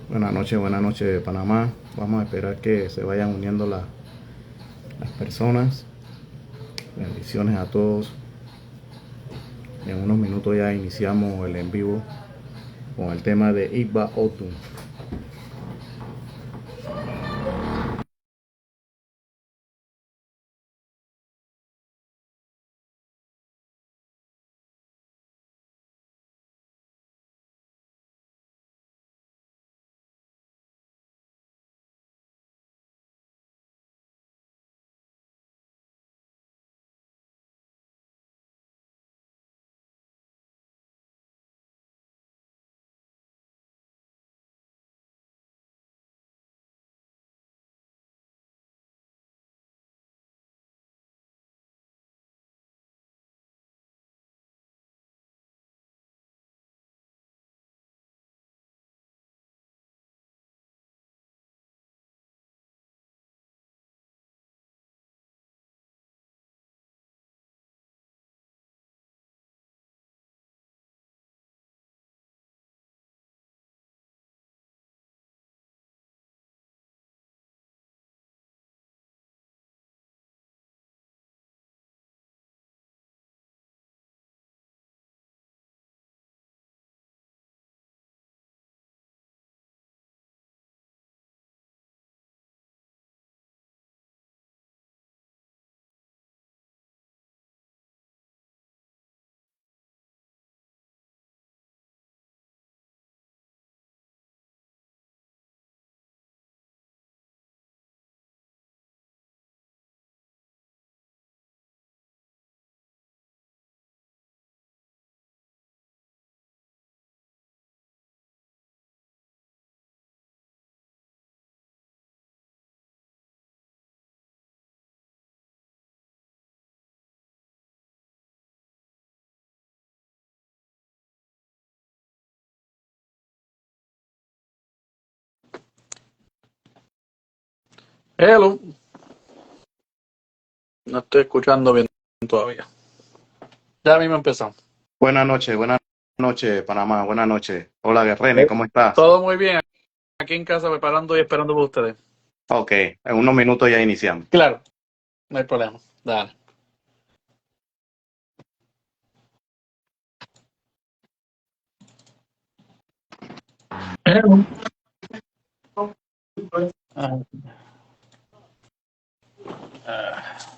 Buenas noches Panamá. Vamos a esperar que se vayan uniendo las personas. Bendiciones a todos. En unos minutos ya iniciamos el en vivo con el tema de Igba Otun. Hello, no estoy escuchando bien todavía. Ya mismo empezamos. Buenas noches Panamá. Buenas noches. Hola Guerrene, ¿cómo estás? Todo muy bien. Aquí en casa preparando y esperando por ustedes. Ok, en unos minutos ya iniciamos. Claro, no hay problema. Dale. Hello. Ah, ah.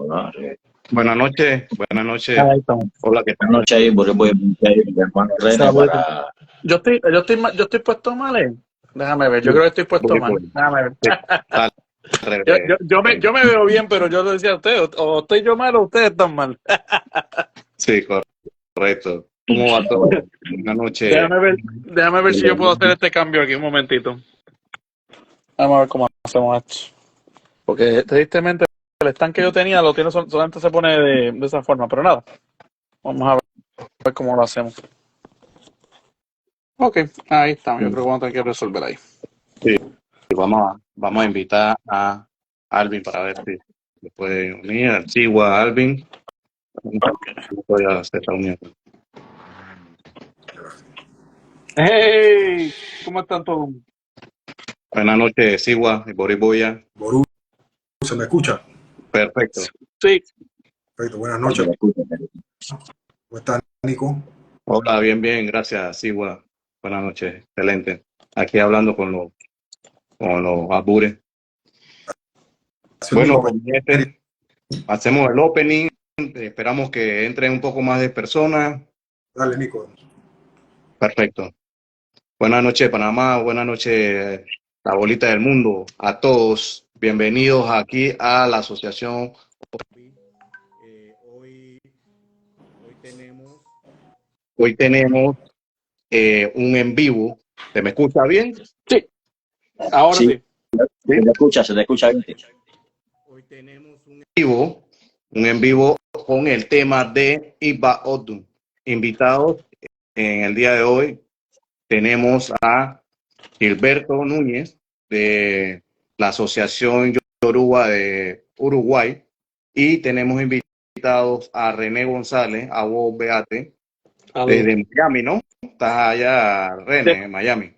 ¿no? Buenas noches, buenas noches. Ahí estamos. Hola, ¿qué Buenas tal? noches ahí, voy a ir mi hermano Rene Saludos. para... Yo estoy puesto mal, ¿eh? Déjame ver, yo creo que estoy puesto Voy, mal. voy. Déjame ver. Sí, está al revés. Yo me veo bien, pero yo le decía a usted, o estoy yo mal o ustedes están mal. Sí, correcto. ¿Cómo va todo? Buenas noches. Déjame ver si yo puedo hacer este cambio aquí un momentito. Vamos a ver cómo hacemos esto. Porque tristemente el stand que yo tenía lo tiene solamente se pone de esa forma, pero nada. Vamos a ver cómo lo hacemos. Ok, ahí estamos. Yo creo que vamos a tener que resolver ahí. Sí, vamos a invitar a Alvin para ver si se puede unir. Al Sigua, Alvin. Voy a hacer esta unión. Hey, ¿cómo están todos? Buenas noches, Sigua y Boriboya. Ború, ¿se me escucha? Perfecto. Sí, Perfecto, buenas noches. ¿Cómo está, Nico? Hola, bien, gracias, Sigua. Buenas noches, excelente. Aquí hablando con los albures. Bueno, hacemos el opening. Esperamos que entren un poco más de personas. Dale, Nico. Perfecto. Buenas noches, Panamá. Buenas noches, la bolita del mundo. A todos, bienvenidos aquí a la asociación. Hoy tenemos un en vivo. ¿Se me escucha bien? sí. Ahora sí. Se te escucha bien. Hoy tenemos un en vivo con el tema de Iba Odun. Invitados en el día de hoy tenemos a Gilberto Núñez de la Asociación Yoruba de Uruguay y tenemos invitados a René González, a Bob Beate, desde Miami, ¿no? Estás allá, René, en Miami.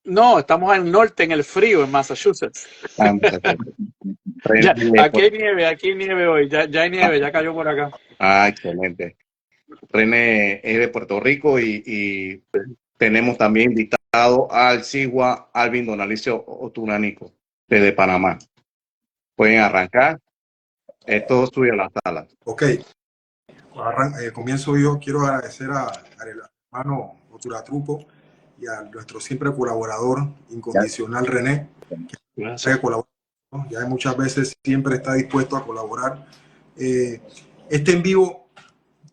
No, estamos al norte, en el frío, en Massachusetts. Aquí hay nieve hoy, ya hay nieve, ya cayó por acá. Ah, excelente. René es de Puerto Rico y tenemos también invitado al Sigua Alvin Donalicio Otunanico, desde Panamá. Pueden arrancar. Esto es suyo a la sala. Ok. Comienzo yo. Quiero agradecer al hermano Oturatrupo y a nuestro siempre colaborador incondicional René, que colabora, ¿no? Ya muchas veces siempre está dispuesto a colaborar. Este en vivo,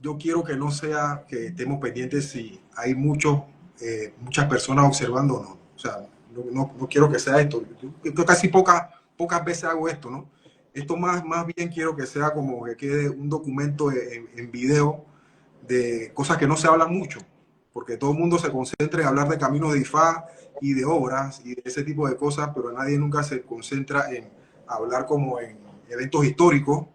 yo quiero que no sea que estemos pendientes si hay muchas personas observando o no. O sea, no quiero que sea esto. Yo casi pocas veces hago esto, ¿no? Esto más bien quiero que sea como que quede un documento en video de cosas que no se hablan mucho, porque todo el mundo se concentra en hablar de caminos de IFA y de obras y de ese tipo de cosas, pero nadie nunca se concentra en hablar como en eventos históricos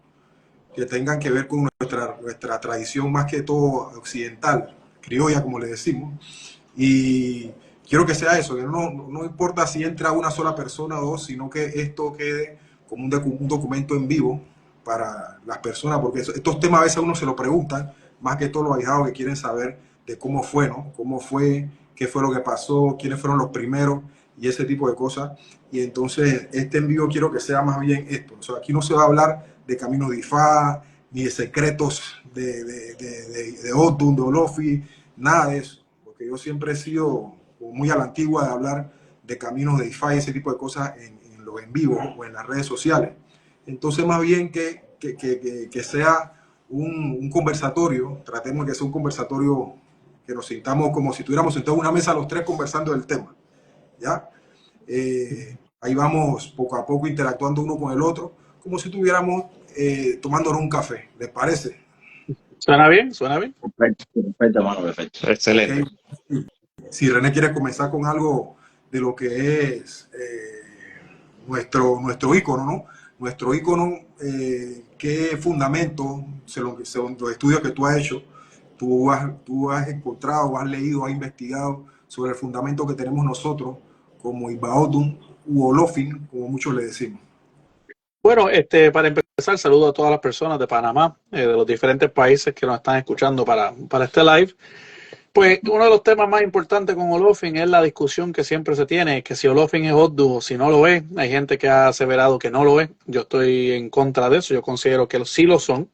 que tengan que ver con nuestra tradición más que todo occidental, criolla como le decimos. Y quiero que sea eso, que no importa si entra una sola persona o dos, sino que esto quede como un documento en vivo para las personas, porque estos temas a veces uno se lo pregunta, más que todos los ahijados que quieren saber de cómo fue, ¿no? Cómo fue, qué fue lo que pasó, quiénes fueron los primeros y ese tipo de cosas. Y entonces este en vivo quiero que sea más bien esto. O sea, aquí no se va a hablar de caminos de Ifá, ni de secretos de Odun, de Olofi, nada de eso. Porque yo siempre he sido muy a la antigua de hablar de caminos de Ifá y ese tipo de cosas en los en vivo o en las redes sociales. Entonces, más bien que sea un conversatorio, tratemos de que sea un conversatorio que nos sintamos como si estuviéramos sentados en una mesa los tres conversando del tema, ¿ya? Ahí vamos poco a poco interactuando uno con el otro, como si estuviéramos tomándonos un café, ¿les parece? ¿Suena bien? ¿Suena bien? Perfecto, hermano, perfecto. Excelente. Okay. Si René quiere comenzar con algo de lo que es nuestro ícono, ¿no? Nuestro ícono, qué fundamento, según los estudios que tú has hecho, tú has encontrado, has leído, has investigado sobre el fundamento que tenemos nosotros como Ibaodun u Olofin, como muchos le decimos. Bueno, para empezar, saludo a todas las personas de Panamá, de los diferentes países que nos están escuchando para este live. Pues uno de los temas más importantes con Olofin es la discusión que siempre se tiene, que si Olofin es Oddu o si no lo es. Hay gente que ha aseverado que no lo es. Yo estoy en contra de eso. Yo considero que sí lo son.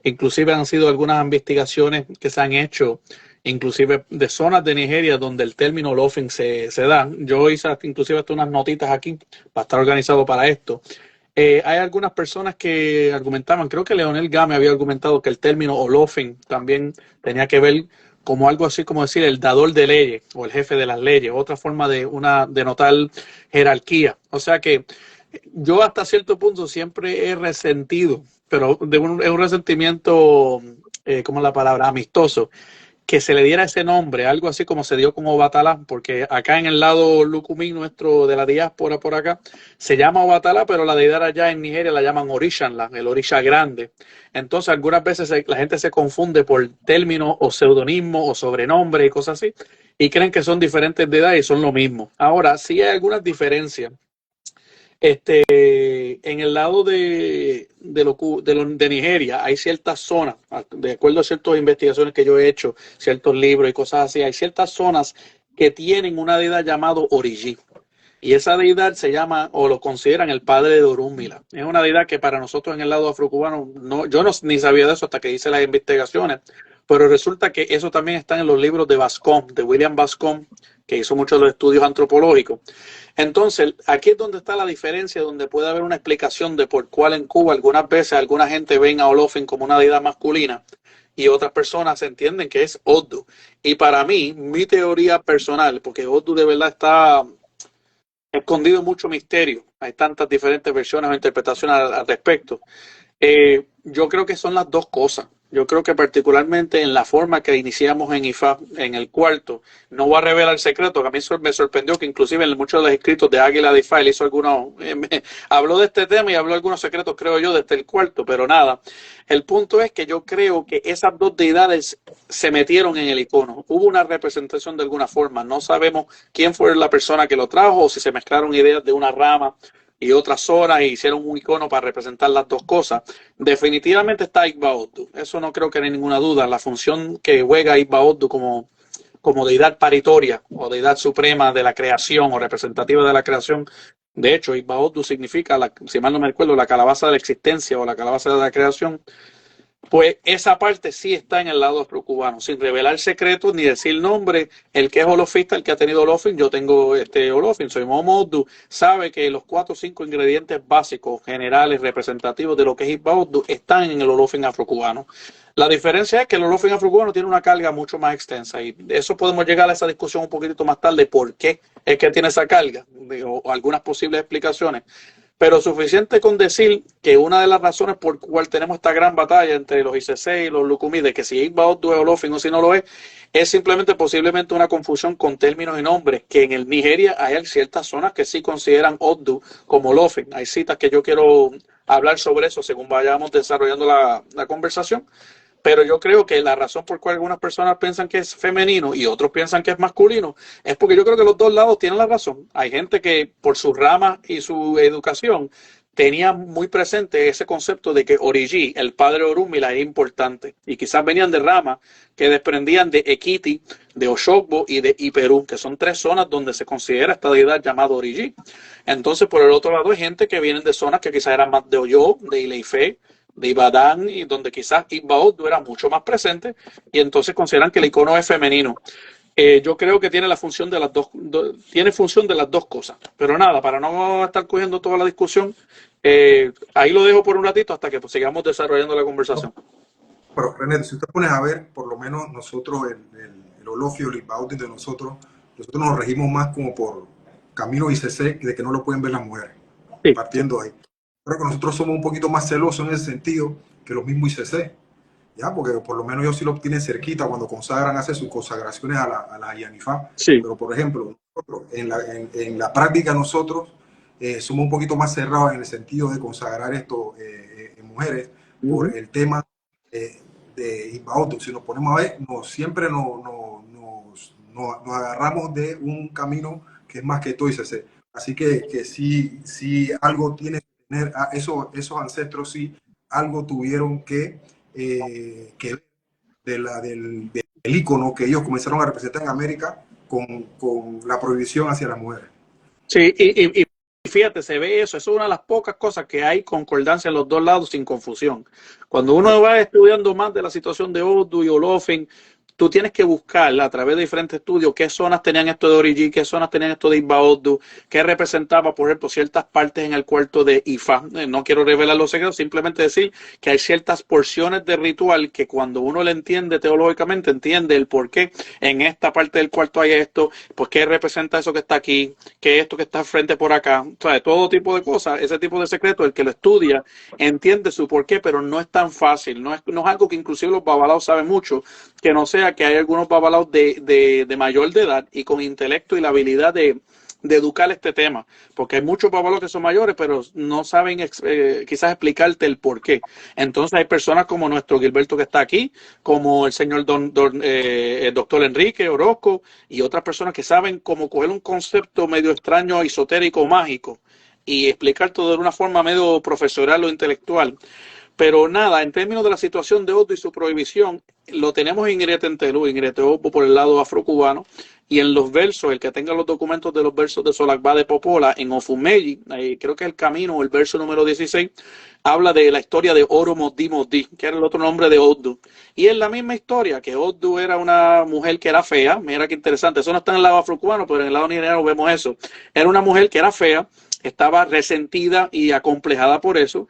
Inclusive han sido algunas investigaciones que se han hecho, inclusive de zonas de Nigeria donde el término Olofin se da. Yo hice inclusive hasta unas notitas aquí para estar organizado para esto. Hay algunas personas que argumentaban, creo que Leonel Game había argumentado que el término Olofin también tenía que ver como algo así como decir el dador de leyes o el jefe de las leyes, otra forma de denotar jerarquía. O sea que yo hasta cierto punto siempre he resentido, pero es un resentimiento, ¿cómo es la palabra? Amistoso, que se le diera ese nombre, algo así como se dio con Obatalá, porque acá en el lado lucumí nuestro de la diáspora por acá, se llama Obatalá, pero la deidad allá en Nigeria la llaman Orishanla, el Orisha grande. Entonces algunas veces la gente se confunde por términos o seudónimo o sobrenombre y cosas así, y creen que son diferentes deidades y son lo mismo. Ahora, sí hay algunas diferencias. En el lado de Nigeria hay ciertas zonas, de acuerdo a ciertas investigaciones que yo he hecho, ciertos libros y cosas así, hay ciertas zonas que tienen una deidad llamada Oriji. Y esa deidad se llama, o lo consideran, el padre de Orunmila. Es una deidad que para nosotros en el lado afrocubano, yo ni sabía de eso hasta que hice las investigaciones, pero resulta que eso también está en los libros de Bascom, de William Bascom, que hizo muchos de los estudios antropológicos. Entonces, aquí es donde está la diferencia, donde puede haber una explicación de por cuál en Cuba algunas veces alguna gente ven a Olofin como una deidad masculina y otras personas entienden que es Oddu. Y para mí, mi teoría personal, porque Oddu de verdad está escondido mucho misterio, hay tantas diferentes versiones o interpretaciones al respecto. Yo creo que son las dos cosas. Yo creo que particularmente en la forma que iniciamos en IFA, en el cuarto, no voy a revelar el secreto, que a mí me sorprendió que inclusive en muchos de los escritos de Águila de IFA él hizo algunos, habló de este tema y habló de algunos secretos, creo yo, desde el cuarto, pero nada. El punto es que yo creo que esas dos deidades se metieron en el icono. Hubo una representación de alguna forma. No sabemos quién fue la persona que lo trajo o si se mezclaron ideas de una rama y otras zonas e hicieron un icono para representar las dos cosas. Definitivamente está Igba Oddu, eso no creo que haya ninguna duda. La función que juega Igba Oddu como deidad paritoria o deidad suprema de la creación o representativa de la creación. De hecho, Igba Oddu significa, si mal no me recuerdo, la calabaza de la existencia o la calabaza de la creación. Pues esa parte sí está en el lado afrocubano, sin revelar secretos ni decir nombre. El que es olofista, el que ha tenido Olofin, yo tengo Olofin, soy Momo Oddu, sabe que los 4 o 5 ingredientes básicos, generales, representativos de lo que es Igba Oddu están en el Olofin afrocubano. La diferencia es que el Olofin afrocubano tiene una carga mucho más extensa y eso podemos llegar a esa discusión un poquito más tarde, por qué es que tiene esa carga o algunas posibles explicaciones. Pero suficiente con decir que una de las razones por cual tenemos esta gran batalla entre los ICC y los Lucumí, de que si Igba Oddu es Olofin o si no lo es simplemente posiblemente una confusión con términos y nombres, que en el Nigeria hay ciertas zonas que sí consideran Oddu como Olofin. Hay citas que yo quiero hablar sobre eso según vayamos desarrollando la conversación. Pero yo creo que la razón por cual algunas personas piensan que es femenino y otros piensan que es masculino es porque yo creo que los dos lados tienen la razón. Hay gente que por su rama y su educación tenía muy presente ese concepto de que Oriji, el padre Orunmila, es importante. Y quizás venían de ramas que desprendían de Ekiti, de Oshogbo y de Iperú, que son 3 zonas donde se considera esta deidad llamada Oriji. Entonces, por el otro lado, hay gente que vienen de zonas que quizás eran más de Oyo, de Ile-Ife, de Ibadan, y donde quizás Igba Oddu era mucho más presente y entonces consideran que el icono es femenino. Yo creo que tiene la función de las tiene función de las dos cosas, pero nada, para no estar cogiendo toda la discusión, ahí lo dejo por un ratito hasta que sigamos desarrollando la conversación. Pero René, si usted pones a ver, por lo menos nosotros, el Olofio, el Igba Oddu de nosotros nos regimos más como por camino ICC, de que no lo pueden ver las mujeres, sí. Partiendo ahí. Creo que nosotros somos un poquito más celosos en ese sentido que los mismos ICC, ¿ya? Porque por lo menos ellos sí lo tienen cerquita cuando consagran, hacen sus consagraciones a la Yanifá. Sí. Pero por ejemplo, nosotros, en la práctica nosotros somos un poquito más cerrados en el sentido de consagrar esto en mujeres por el tema de Igba Oddu. Si nos ponemos a ver, siempre nos agarramos de un camino que es más que todo ICC. Así que sí algo tiene tener esos ancestros, sí algo tuvieron que ver del el ícono que ellos comenzaron a representar en América con la prohibición hacia las mujeres. Sí, y fíjate, se ve eso, es una de las pocas cosas que hay concordancia en los dos lados sin confusión. Cuando uno va estudiando más de la situación de Oddu y Olofin, tú tienes que buscar a través de diferentes estudios qué zonas tenían esto de Origi, qué zonas tenían esto de Isba Oddu, qué representaba, por ejemplo, ciertas partes en el cuarto de Ifá. No quiero revelar los secretos, simplemente decir que hay ciertas porciones de ritual que cuando uno le entiende teológicamente, entiende el por qué en esta parte del cuarto hay esto, pues qué representa eso que está aquí, qué esto que está frente por acá, o sea, todo tipo de cosas, ese tipo de secretos, el que lo estudia entiende su por qué, pero no es tan fácil, no es algo que inclusive los babalaos saben mucho, que no sea que hay algunos babalaos de mayor de edad y con intelecto y la habilidad de educar este tema, porque hay muchos babalaos que son mayores, pero no saben quizás explicarte el por qué. Entonces hay personas como nuestro Gilberto que está aquí, como el señor el doctor Enrique Orozco y otras personas que saben cómo coger un concepto medio extraño, esotérico, mágico y explicar todo de una forma medio profesional o intelectual. Pero nada, en términos de la situación de Oddu y su prohibición, lo tenemos en Iretentelu, en Ireteopo por el lado afrocubano, y en los versos, el que tenga los documentos de los versos de Solakba de Popola, en Ofumeyi, creo que el camino, el verso número 16, habla de la historia de Oro Modi Modi, que era el otro nombre de Oddu. Y es la misma historia, que Oddu era una mujer que era fea, mira qué interesante, eso no está en el lado afrocubano, pero en el lado nigeriano vemos eso. Era una mujer que era fea, estaba resentida y acomplejada por eso,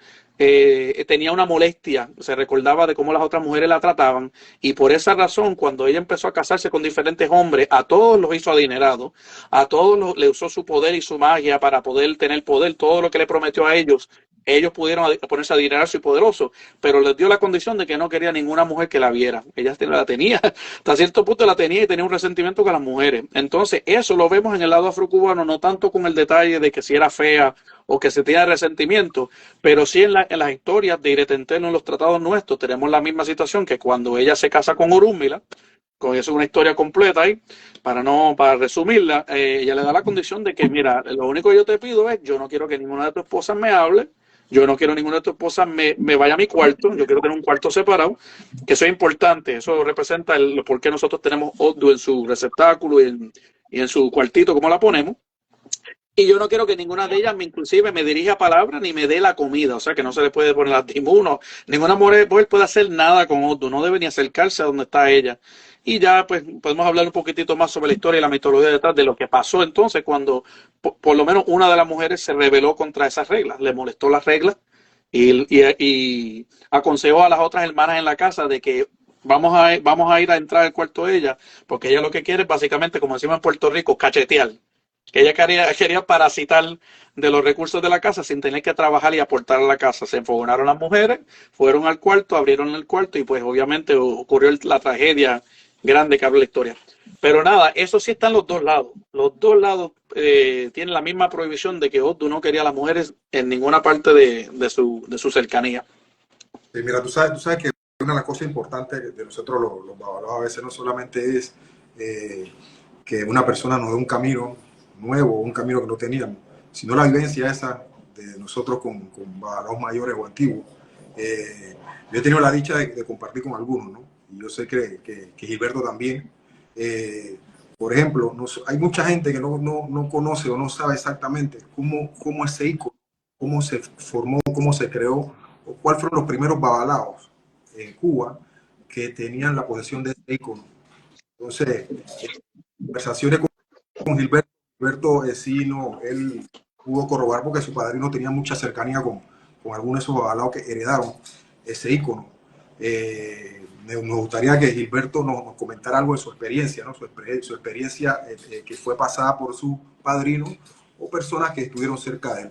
tenía una molestia, se recordaba de cómo las otras mujeres la trataban y por esa razón cuando ella empezó a casarse con diferentes hombres, a todos los hizo adinerados, a todos le usó su poder y su magia para poder tener poder, todo lo que le prometió a ellos pudieron ponerse adinerados y poderosos, pero les dio la condición de que no quería ninguna mujer que la viera. Ella la tenía, hasta cierto punto la tenía y tenía un resentimiento con las mujeres. Entonces eso lo vemos en el lado afrocubano, no tanto con el detalle de que si era fea o que se tenía resentimiento, pero sí en las historias de Iretentelu, en los tratados nuestros, tenemos la misma situación que cuando ella se casa con Orúmila, con eso es una historia completa ahí, para resumirla, ella le da la condición de que, mira, lo único que yo te pido es, yo no quiero que ninguna de tus esposas me hable, yo no quiero que ninguna de tus esposas me vaya a mi cuarto, yo quiero tener un cuarto separado, que eso es importante, eso representa el por qué nosotros tenemos Oddu en su receptáculo y en su cuartito, como la ponemos. Y yo no quiero que ninguna de ellas inclusive me dirija palabra ni me dé la comida. O sea, que no se le puede poner las timunos. Ninguna mujer puede hacer nada con Oddu. No debe ni acercarse a donde está ella. Y ya pues podemos hablar un poquitito más sobre la historia y la mitología detrás de lo que pasó entonces cuando por lo menos una de las mujeres se rebeló contra esas reglas. Le molestó las reglas y aconsejó a las otras hermanas en la casa de que vamos a ir a entrar al cuarto de ella porque ella lo que quiere es básicamente, como decimos en Puerto Rico, cachetear. Que ella quería parasitar de los recursos de la casa sin tener que trabajar y aportar a la casa. Se enfogonaron las mujeres, fueron al cuarto, abrieron el cuarto y pues obviamente ocurrió la tragedia grande que habla la historia. Pero nada, eso sí está en los dos lados. Los dos lados tienen la misma prohibición de que Oddu no quería a las mujeres en ninguna parte de su cercanía. Mira, tú sabes que una de las cosas importantes de nosotros los babalaos a veces no solamente es que una persona nos dé un camino nuevo, un camino que no teníamos, sino la vivencia esa de nosotros con babalaos mayores o antiguos. Yo he tenido la dicha de compartir con algunos, ¿no? Y yo sé que Gilberto también. Por ejemplo, hay mucha gente que no conoce o no sabe exactamente cómo ese ícono, cómo se formó, cómo se creó, o cuáles fueron los primeros babalaos en Cuba que tenían la posesión de ese ícono. Entonces, conversaciones con Gilberto sí, no, él pudo corroborar porque su padrino tenía mucha cercanía con algunos de esos babalaos que heredaron ese ícono. Nos gustaría que Gilberto nos comentara algo de su experiencia, ¿no? Su experiencia que fue pasada por su padrino o personas que estuvieron cerca de él.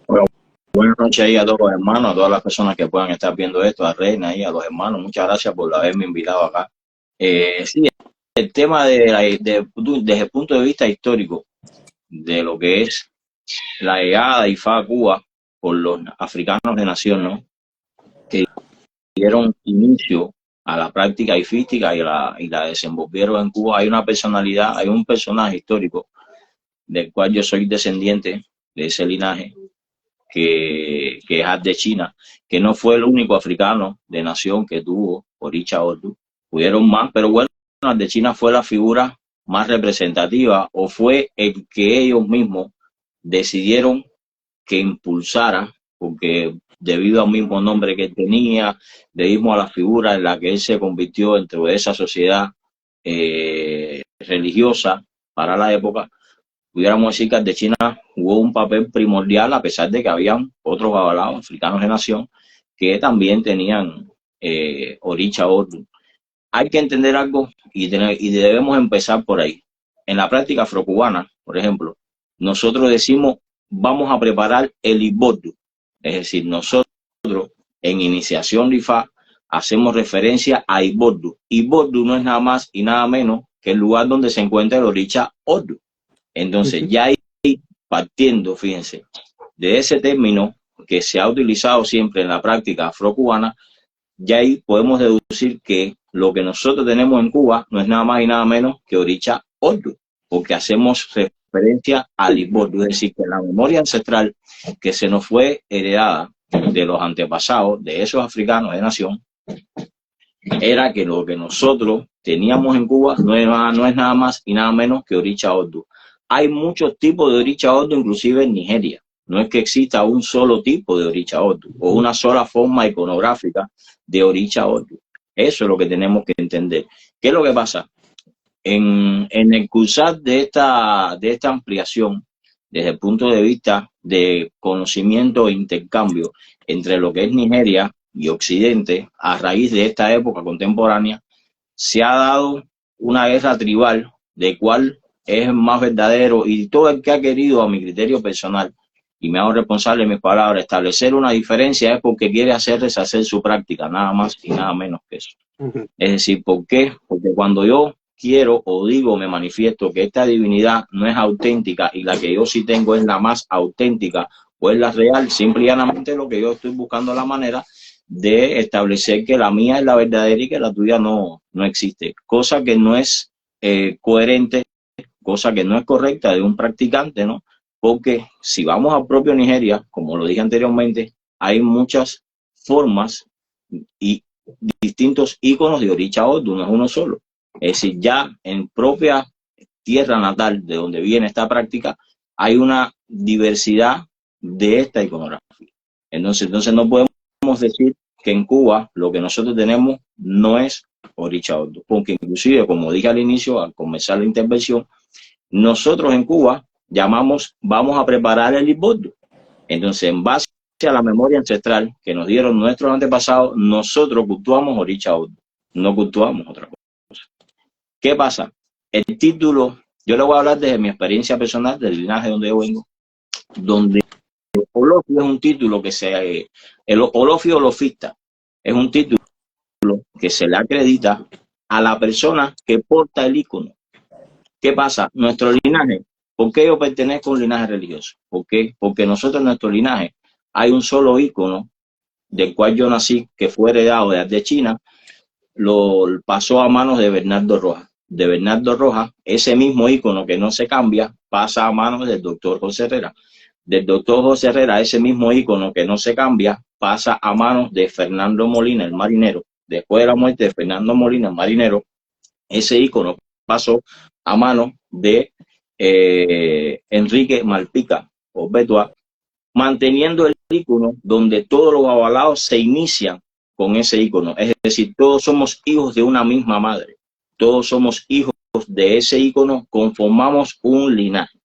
Bueno, buenas noches ahí a todos los hermanos, a todas las personas que puedan estar viendo esto, a Reina y a los hermanos. Muchas gracias por haberme invitado acá. Sí, el tema desde el punto de vista histórico de lo que es la llegada de Ifá a Cuba por los africanos de nación, ¿no? Que dieron inicio a la práctica ifística y la desenvolvieron en Cuba. Hay una personalidad, hay un personaje histórico del cual yo soy descendiente de ese linaje, que es de China, que no fue el único africano de nación que tuvo Orisha Oddu. hubieron más, pero bueno, Ardechina fue la figura más representativa o fue el que ellos mismos decidieron que impulsara, porque debido al mismo nombre que tenía, debido a la figura en la que él se convirtió dentro de esa sociedad religiosa para la época, pudiéramos decir que Ardechina jugó un papel primordial, a pesar de que habían otros babalaos africanos de nación que también tenían Orisha Ordu. Hay que entender algo y debemos empezar por ahí. En la práctica afrocubana, por ejemplo, nosotros decimos vamos a preparar el Ibordu. Es decir, nosotros en iniciación Rifa hacemos referencia a Ibordu. Ibordu no es nada más y nada menos que el lugar donde se encuentra el Orisha Ordu. Entonces, ya ahí partiendo, fíjense, de ese término que se ha utilizado siempre en la práctica afrocubana, ya ahí podemos deducir que lo que nosotros tenemos en Cuba no es nada más y nada menos que Orisha Ordu, porque hacemos referencia al Ibordu, es decir, que la memoria ancestral que se nos fue heredada de los antepasados de esos africanos de nación, era que lo que nosotros teníamos en Cuba no es nada más y nada menos que Orisha Ordu. Hay muchos tipos de Orisha Ordu, inclusive en Nigeria. No es que exista un solo tipo de Orisha Ordu o una sola forma iconográfica de Orisha Ordu. Eso es lo que tenemos que entender. ¿Qué es lo que pasa? En el cursar de esta ampliación, desde el punto de vista de conocimiento e intercambio entre lo que es Nigeria y Occidente, a raíz de esta época contemporánea, se ha dado una guerra tribal de cuál es más verdadero, y todo el que ha querido, a mi criterio personal, y me hago responsable de mis palabras, establecer una diferencia es porque quiere hacer deshacer su práctica, nada más y nada menos que eso. Es decir, ¿por qué? Porque cuando yo quiero o digo, me manifiesto que esta divinidad no es auténtica y la que yo sí tengo es la más auténtica o es la real, simple y llanamente lo que yo estoy buscando la manera de establecer que la mía es la verdadera y que la tuya no existe, cosa que no es coherente, cosa que no es correcta de un practicante, ¿no? Porque si vamos al propio Nigeria, como lo dije anteriormente, hay muchas formas y distintos íconos de Orisha Ordu, no es uno solo. Es decir, ya en propia tierra natal de donde viene esta práctica, hay una diversidad de esta iconografía. Entonces no podemos decir que en Cuba lo que nosotros tenemos no es Orisha Ordu, porque inclusive, como dije al inicio, al comenzar la intervención, nosotros en Cuba vamos a preparar el Ibordu. Entonces, en base a la memoria ancestral que nos dieron nuestros antepasados, nosotros cultuamos Orisha Ordu, no cultuamos otra cosa. ¿Qué pasa? El título, yo le voy a hablar desde mi experiencia personal, del linaje donde yo vengo, donde el Olofio es un título el Olofio Olofista es un título que se le acredita a la persona que porta el ícono. ¿Qué pasa? Nuestro linaje, ¿por qué yo pertenezco a un linaje religioso? ¿Por qué? Porque nosotros en nuestro linaje hay un solo ícono del cual yo nací, que fue heredado de China, lo pasó a manos de Bernardo Rojas. De Bernardo Rojas, ese mismo ícono que no se cambia, pasa a manos del doctor José Herrera. Del doctor José Herrera, ese mismo ícono que no se cambia, pasa a manos de Fernando Molina, el marinero. Después de la muerte de Fernando Molina, el marinero, ese ícono pasó a manos de Enrique Malpica o Betua, manteniendo el ícono donde todos los avalados se inician con ese ícono. Es decir, todos somos hijos de una misma madre. Todos somos hijos de ese ícono, conformamos un linaje.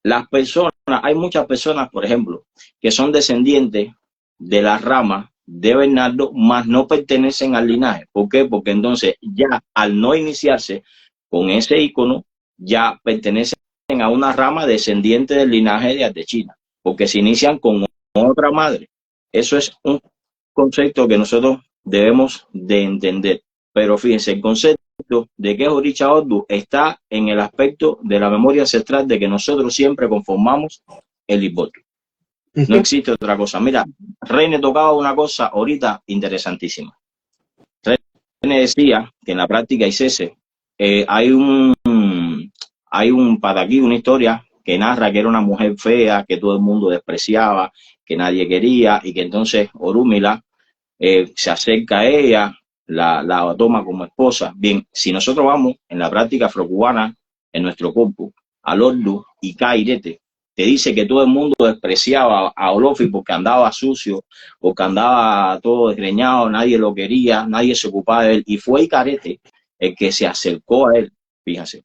Las personas, hay muchas personas, por ejemplo, que son descendientes de la rama de Bernardo, mas no pertenecen al linaje. ¿Por qué? Porque entonces ya al no iniciarse con ese ícono, ya pertenecen a una rama descendiente del linaje de Ardechina, porque se inician con otra madre. Eso es un concepto que nosotros debemos de entender. Pero fíjense, el concepto de que es Orisha Ordu está en el aspecto de la memoria ancestral de que nosotros siempre conformamos el Ibordu. No existe otra cosa. Mira, Reine tocaba una cosa ahorita interesantísima. Reine decía que en la práctica ICESE hay un pataquí, una historia que narra que era una mujer fea, que todo el mundo despreciaba, que nadie quería, y que entonces Orúmila se acerca a ella la toma como esposa. Bien, si nosotros vamos en la práctica afrocubana, en nuestro corpus, al Ordu y Cairete, te dice que todo el mundo despreciaba a Olofi porque andaba sucio, porque andaba todo desgreñado, nadie lo quería, nadie se ocupaba de él. Y fue Icarete el que se acercó a él, fíjate,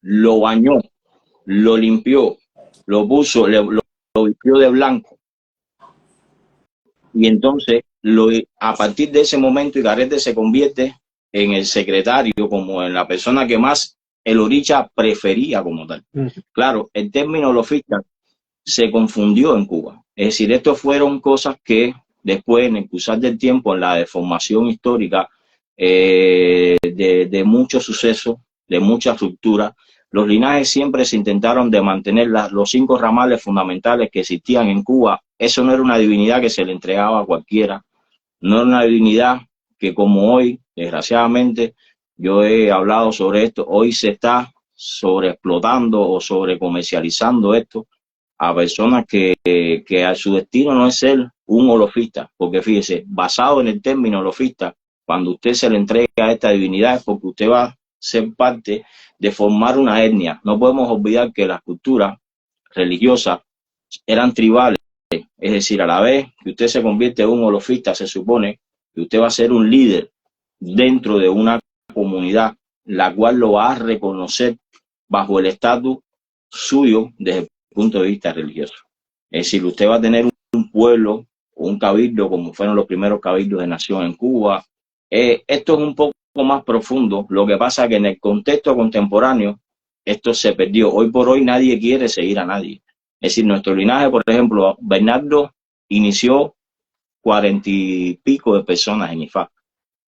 lo bañó, lo limpió, lo puso, lo vistió de blanco. Y entonces, a partir de ese momento, Icarete se convierte en el secretario, como en la persona que más el Oricha prefería como tal. Claro, el término olofista se confundió en Cuba. Es decir, estos fueron cosas que después, en el cruzar del tiempo, en la deformación histórica de muchos sucesos, de muchas rupturas, los linajes siempre se intentaron de mantener los 5 ramales fundamentales que existían en Cuba. Eso no era una divinidad que se le entregaba a cualquiera, no era una divinidad que como hoy, desgraciadamente, yo he hablado sobre esto, hoy se está sobreexplotando o sobrecomercializando esto a personas que a su destino no es ser un holofista, porque fíjese, basado en el término holofista, cuando usted se le entrega a esta divinidad es porque usted va a ser parte de formar una etnia. No podemos olvidar que las culturas religiosas eran tribales, es decir, a la vez que usted se convierte en un holofista, se supone que usted va a ser un líder dentro de una comunidad, la cual lo va a reconocer bajo el estatus suyo desde el punto de vista religioso. Es decir, usted va a tener un pueblo o un cabildo, como fueron los primeros cabildos de nación en Cuba. Esto es un poco más profundo. Lo que pasa es que en el contexto contemporáneo esto se perdió. Hoy por hoy nadie quiere seguir a nadie. Es decir, nuestro linaje, por ejemplo, Bernardo inició 40 y pico de personas en IFA.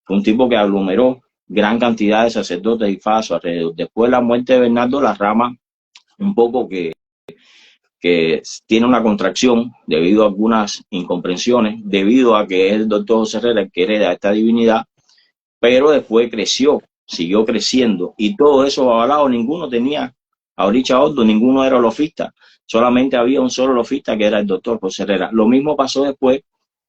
Fue un tipo que aglomeró gran cantidad de sacerdotes y IFA a su alrededor. Después de la muerte de Bernardo, la rama un poco que tiene una contracción debido a algunas incomprensiones, debido a que es el doctor José Herrera el que hereda esta divinidad, pero después creció, siguió creciendo, y todo eso avalado, ninguno tenía a Oricha Ordu, ninguno era holofista, solamente había un solo holofista que era el doctor José Herrera. Lo mismo pasó después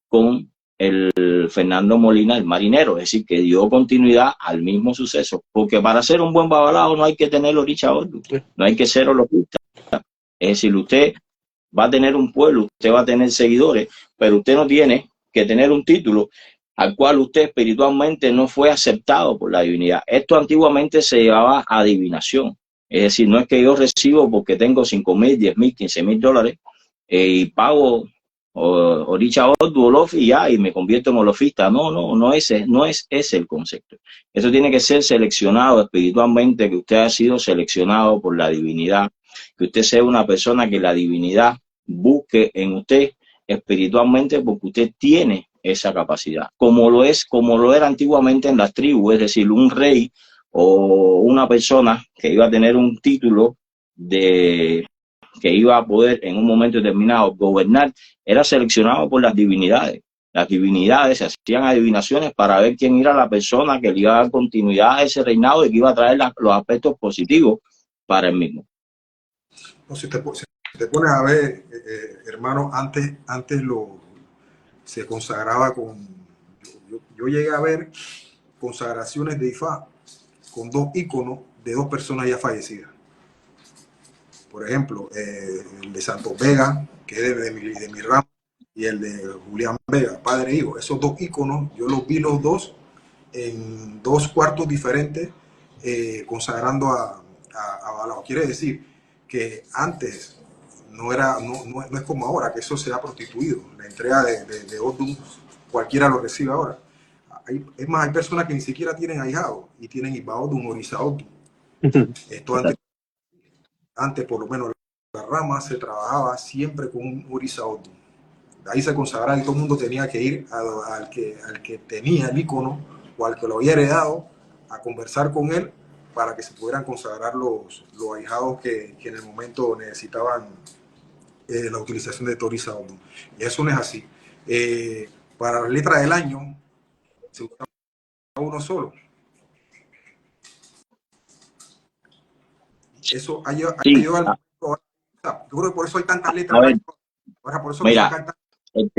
con el Fernando Molina, el marinero, es decir, que dio continuidad al mismo suceso, porque para ser un buen babalao no hay que tener Oricha Ordu, no hay que ser holofista. Es decir, usted va a tener un pueblo, usted va a tener seguidores, pero usted no tiene que tener un título al cual usted espiritualmente no fue aceptado por la divinidad. Esto antiguamente se llevaba a adivinación. Es decir, no es que yo recibo porque tengo 5.000, 10.000, 15.000 dólares y pago Oricha Ordu, Olofi y ya, y me convierto en holofista. No es ese el concepto. Eso tiene que ser seleccionado espiritualmente, que usted ha sido seleccionado por la divinidad, que usted sea una persona que la divinidad busque en usted espiritualmente porque usted tiene esa capacidad, como lo era antiguamente en las tribus, es decir, un rey o una persona que iba a tener un título que iba a poder en un momento determinado gobernar, era seleccionado por las divinidades. Las divinidades hacían adivinaciones para ver quién era la persona que le iba a dar continuidad a ese reinado y que iba a traer los aspectos positivos para el mismo. No, si te pones a ver, hermano, antes se consagraba con... Yo llegué a ver consagraciones de IFA con 2 íconos de 2 personas ya fallecidas. Por ejemplo, el de Santos Vega, que es de mi rama, y el de Julián Vega, padre e hijo. Esos 2 íconos, yo los vi los dos en 2 cuartos diferentes, consagrando a Balao. Quiere decir que antes no es como ahora, que eso se ha prostituido. La entrega de Ordu, cualquiera lo recibe ahora. Es más, hay personas que ni siquiera tienen ahijado y tienen Iba Ordu, Orisa Ordu. Esto antes, por lo menos, la rama se trabajaba siempre con un Orisa Ordu. De ahí se consagraba y todo el mundo tenía que ir al que tenía el icono o al que lo había heredado a conversar con él para que se pudieran consagrar los ahijados que en el momento necesitaban la utilización de Orisa Ordu. Y eso no es así. Para la letra del año se usa uno solo. Eso ha llevado al... Yo creo que por eso hay tantas letras. Ahora, por eso mira, el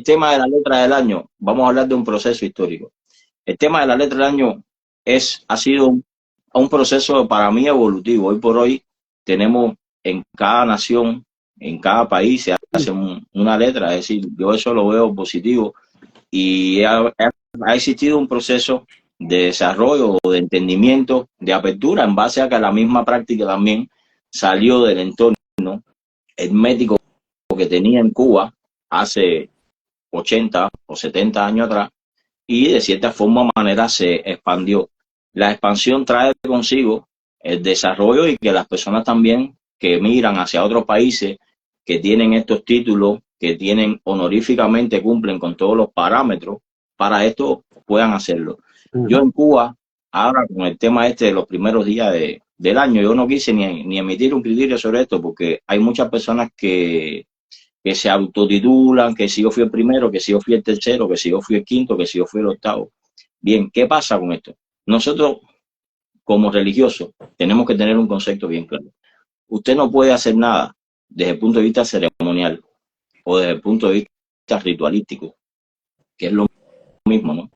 tema de la letra del año, vamos a hablar de un proceso histórico. El tema de la letra del año ha sido un proceso para mí evolutivo. Hoy por hoy tenemos en cada nación, en cada país se hace una letra, es decir, yo eso lo veo positivo y ha existido un proceso de desarrollo, de entendimiento, de apertura en base a que la misma práctica también salió del entorno hermético que tenía en Cuba hace 80 o 70 años atrás y de cierta manera se expandió. La expansión trae consigo el desarrollo y que las personas también que migran hacia otros países que tienen estos títulos, que tienen honoríficamente, cumplen con todos los parámetros, para esto puedan hacerlo. Yo en Cuba, ahora con el tema de los primeros días del año, yo no quise ni emitir un criterio sobre esto porque hay muchas personas que se autotitulan, que si yo fui el primero, que si yo fui el tercero, que si yo fui el quinto, que si yo fui el octavo. Bien, ¿qué pasa con esto? Nosotros, como religiosos, tenemos que tener un concepto bien claro. Usted no puede hacer nada desde el punto de vista ceremonial o desde el punto de vista ritualístico, que es lo mismo, ¿no?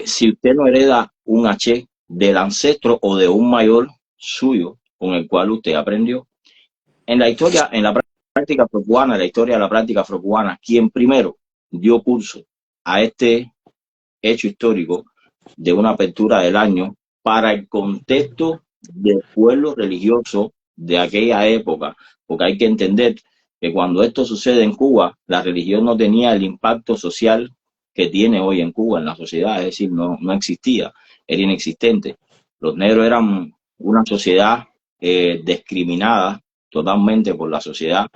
Si usted no hereda un H del ancestro o de un mayor suyo con el cual usted aprendió, en la historia, en la práctica afrocubana, la historia de la práctica afrocubana, quien primero dio curso a este hecho histórico de una apertura del año para el contexto del pueblo religioso de aquella época, porque hay que entender que cuando esto sucede en Cuba, la religión no tenía el impacto social que tiene hoy en Cuba, en la sociedad, es decir, no existía, era inexistente. Los negros eran una sociedad discriminada totalmente por la sociedad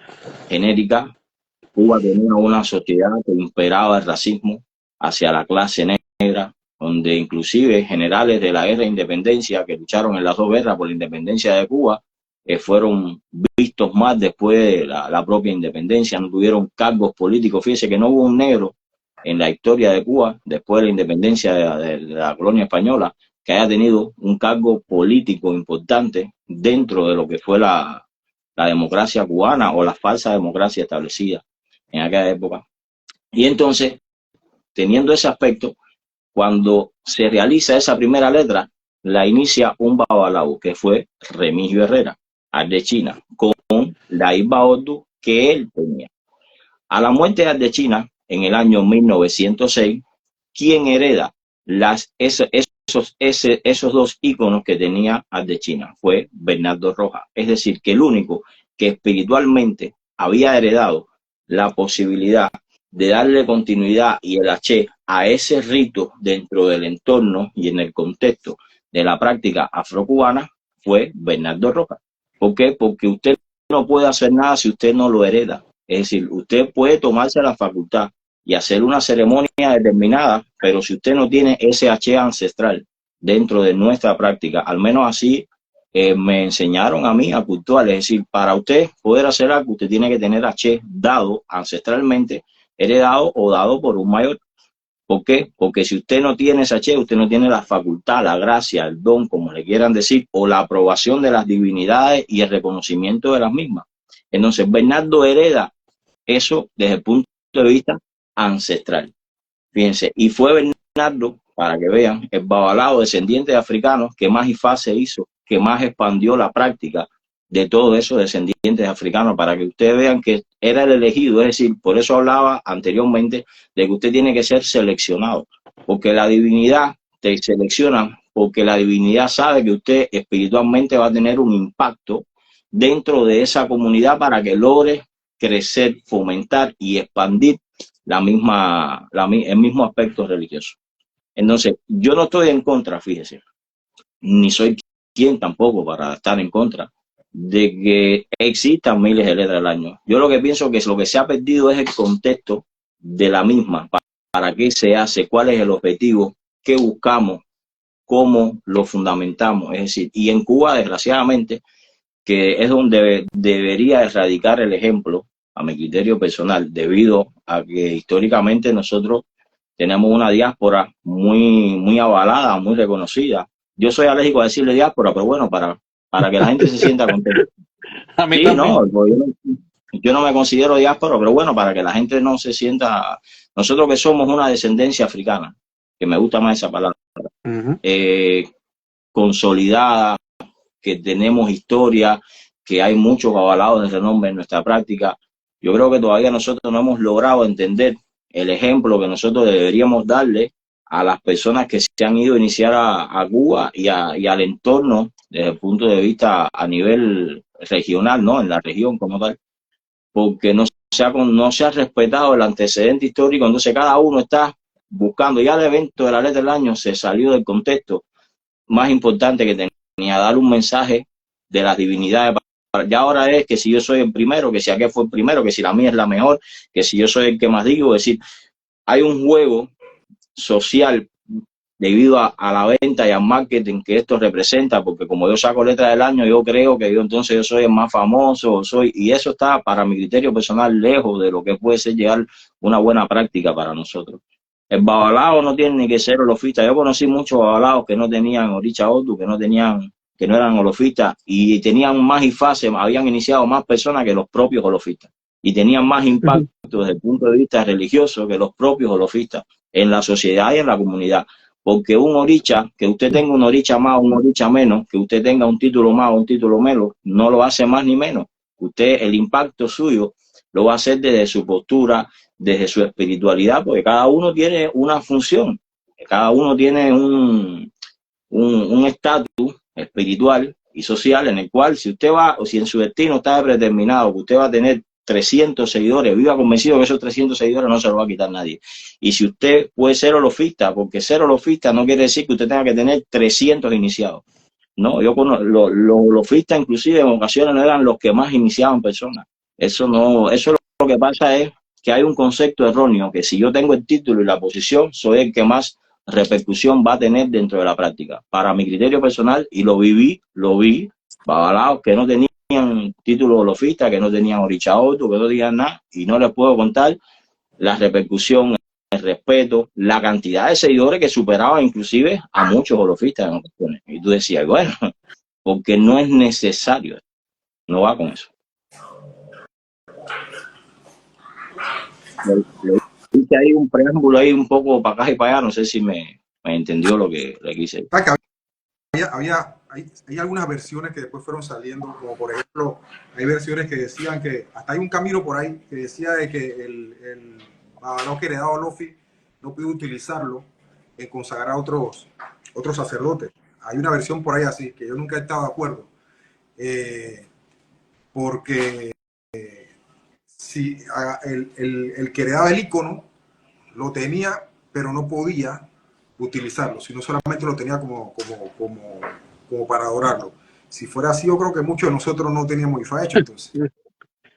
genérica. Cuba tenía una sociedad que imperaba el racismo hacia la clase negra, donde inclusive generales de la guerra de independencia que lucharon en las dos guerras por la independencia de Cuba fueron vistos más después de la propia independencia, no tuvieron cargos políticos. Fíjese que no hubo un negro en la historia de Cuba después de la independencia de la colonia española que haya tenido un cargo político importante dentro de lo que fue la democracia cubana o la falsa democracia establecida en aquella época. Y entonces, teniendo ese aspecto, cuando se realiza esa primera letra, la inicia un babalao, que fue Remigio Herrera, Ardechina, con la Iba Ordu que él tenía. A la muerte de Ardechina, en el año 1906, ¿quién hereda esos dos íconos que tenía Ardechina? Fue Bernardo Rojas. Es decir, que el único que espiritualmente había heredado la posibilidad de darle continuidad y el H a ese rito dentro del entorno y en el contexto de la práctica afrocubana fue Bernardo Rojas. ¿Por qué? Porque usted no puede hacer nada si usted no lo hereda. Es decir, usted puede tomarse la facultad y hacer una ceremonia determinada, pero si usted no tiene ese H ancestral dentro de nuestra práctica, al menos así me enseñaron a mí a cultuar, es decir, para usted poder hacer algo, usted tiene que tener H dado ancestralmente, heredado o dado por un mayor. ¿Por qué? Porque si usted no tiene ese H, usted no tiene la facultad, la gracia, el don, como le quieran decir, o la aprobación de las divinidades y el reconocimiento de las mismas. Entonces, Bernardo hereda eso desde el punto de vista ancestral. Fíjense, y fue Bernardo, para que vean, el babalao descendiente de africanos que más IFA se hizo, que más expandió la práctica de todos esos descendientes africanos, para que ustedes vean que era el elegido. Es decir, por eso hablaba anteriormente de que usted tiene que ser seleccionado, porque la divinidad te selecciona, porque la divinidad sabe que usted espiritualmente va a tener un impacto dentro de esa comunidad para que logre crecer, fomentar y expandir el mismo aspecto religioso. Entonces, yo no estoy en contra, fíjese, ni soy quien tampoco para estar en contra de que existan miles de letras al año. Yo lo que pienso que lo que se ha perdido es el contexto de la misma. ¿Para qué se hace? ¿Cuál es el objetivo? ¿Qué buscamos? ¿Cómo lo fundamentamos? Es decir, y en Cuba, desgraciadamente, que es donde debería erradicar el ejemplo, a mi criterio personal, debido a que históricamente nosotros tenemos una diáspora muy avalada, muy reconocida. Yo soy alérgico a decirle diáspora, pero bueno, para que la gente se sienta contenta. A mí sí, también. no, yo no me considero diáspora, pero bueno, para que la gente no se sienta... Nosotros que somos una descendencia africana, que me gusta más esa palabra, Ujú. consolidada, que tenemos historia, que hay muchos avalados de renombre en nuestra práctica. Yo creo que todavía nosotros no hemos logrado entender el ejemplo que nosotros deberíamos darle a las personas que se han ido a iniciar a Cuba y al entorno desde el punto de vista a nivel regional, ¿no? En la región como tal, porque no se ha respetado el antecedente histórico, entonces cada uno está buscando, ya el evento de la letra del año se salió del contexto más importante que tenía, dar un mensaje de las divinidades. Ya ahora es que si yo soy el primero, que si aquel fue el primero, que si la mía es la mejor, que si yo soy el que más digo, es decir, hay un juego social debido a la venta y al marketing que esto representa, porque como yo saco letra del año, yo creo que entonces yo soy el más famoso, y eso está para mi criterio personal lejos de lo que puede ser llegar una buena práctica para nosotros. El babalao no tiene ni que ser olofista. Yo conocí muchos babalaos que no tenían oricha otu, que no eran olofistas, y tenían más fase, habían iniciado más personas que los propios olofistas, y tenían más impacto desde el punto de vista religioso que los propios olofistas en la sociedad y en la comunidad. Porque un oricha, que usted tenga un oricha más o un oricha menos, que usted tenga un título más o un título menos, no lo hace más ni menos. Usted, el impacto suyo lo va a hacer desde su postura, desde su espiritualidad, porque cada uno tiene una función, cada uno tiene un estatus espiritual y social en el cual si usted va, o si en su destino está predeterminado que usted va a tener 300 seguidores, viva convencido que esos 300 seguidores no se los va a quitar nadie. Y si usted puede ser olofista, porque ser olofista no quiere decir que usted tenga que tener 300 iniciados. No, yo conozco, los olofistas inclusive en ocasiones no eran los que más iniciaban personas. Eso lo que pasa es que hay un concepto erróneo, que si yo tengo el título y la posición, soy el que más repercusión va a tener dentro de la práctica. Para mi criterio personal, y lo vi, babalaos que no tenían título olofista, que no tenían oricha otu, que no tenían nada, y no les puedo contar la repercusión, el respeto, la cantidad de seguidores que superaban inclusive a muchos olofistas en ocasiones. Y tú decías, bueno, porque no es necesario, no va con eso. Le hice ahí un preámbulo ahí un poco para acá y para allá, no sé si me entendió lo que le quise. Hay algunas versiones que después fueron saliendo, como por ejemplo, hay versiones que decían que, hasta hay un camino por ahí que decía de que el babalao que heredaba Olofi no pudo utilizarlo en consagrar a otros sacerdotes. Hay una versión por ahí así, que yo nunca he estado de acuerdo, porque si el que heredaba el icono lo tenía, pero no podía utilizarlo, sino solamente lo tenía como para adorarlo. Si fuera así, yo creo que muchos de nosotros no teníamos IFA hecho, entonces.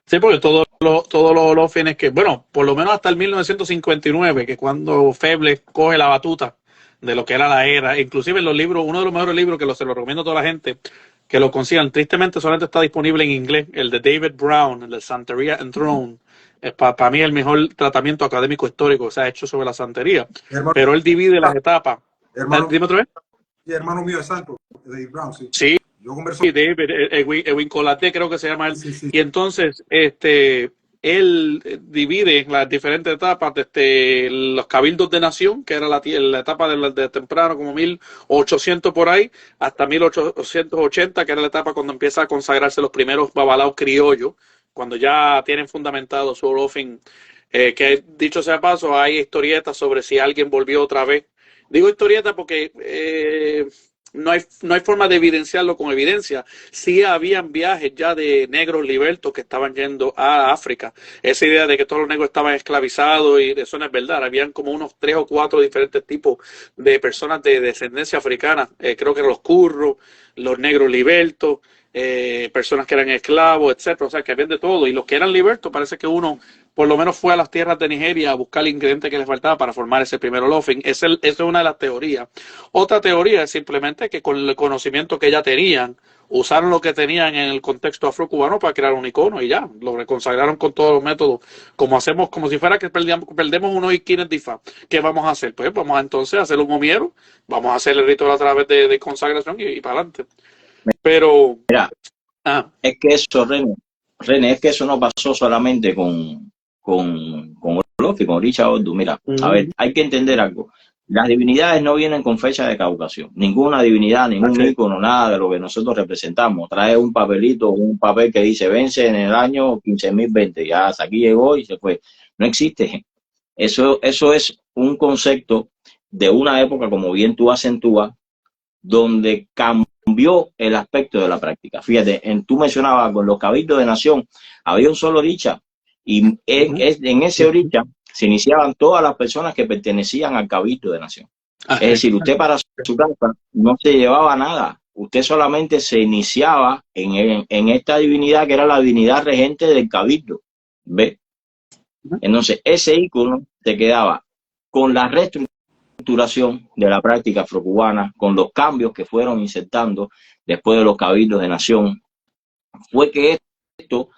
Sí, porque todos los olofines que, bueno, por lo menos hasta el 1959, que cuando Febles coge la batuta de lo que era la era, inclusive en los libros, uno de los mejores libros que se lo recomiendo a toda la gente, que lo consigan, tristemente solamente está disponible en inglés, el de David Brown, el de Santería and Throne. Es para mí el mejor tratamiento académico histórico que se ha hecho sobre la santería. Pero él divide las etapas. Dime otra vez. Y hermano mío de Santo, David Brown, sí. Sí, yo converso. sí, David, Edwin Colate creo que se llama él. Sí. Y entonces, él divide las diferentes etapas desde los cabildos de nación, que era la etapa de temprano, como 1800 por ahí, hasta 1880, que era la etapa cuando empieza a consagrarse los primeros babalaos criollos, cuando ya tienen fundamentado su olofin, que dicho sea paso, hay historietas sobre si alguien volvió otra vez. Digo historietas porque no hay forma de evidenciarlo con evidencia. Sí habían viajes ya de negros libertos que estaban yendo a África. Esa idea de que todos los negros estaban esclavizados, y eso no es verdad. Habían como unos 3 o 4 diferentes tipos de personas de descendencia africana. Creo que eran los curros, los negros libertos, personas que eran esclavos, etcétera. O sea, que habían de todo. Y los que eran libertos, parece que uno por lo menos fue a las tierras de Nigeria a buscar el ingrediente que les faltaba para formar ese primer olofin. Esa es una de las teorías. Otra teoría es simplemente que con el conocimiento que ya tenían, usaron lo que tenían en el contexto afrocubano para crear un icono y ya, lo reconsagraron con todos los métodos, como hacemos, como si fuera que perdemos unos iquines de Ifá. ¿Qué vamos a hacer? Pues vamos a entonces a hacer un momiero, vamos a hacer el ritual a través de consagración y para adelante. Pero... Mira, es que eso, René, es que eso no pasó solamente con Olofi, con Oricha Otu. Mira, a ver, hay que entender algo. Las divinidades no vienen con fecha de caducación. Ninguna divinidad, ningún ícono, nada de lo que nosotros representamos. Trae un papelito, un papel que dice vence en el año 15.020. Ya hasta aquí llegó y se fue. No existe. Eso es un concepto de una época, como bien tú acentúas, donde cambió el aspecto de la práctica. Fíjate, tú mencionabas con los cabildos de nación, había un solo oricha, y en ese oricha se iniciaban todas las personas que pertenecían al cabildo de nación. Es decir, usted para su casa no se llevaba nada, usted solamente se iniciaba en esta divinidad que era la divinidad regente del cabildo. ¿Ve? Entonces, ese ícono te quedaba con la reestructuración de la práctica afrocubana, con los cambios que fueron insertando después de los cabildos de nación. Fue que esto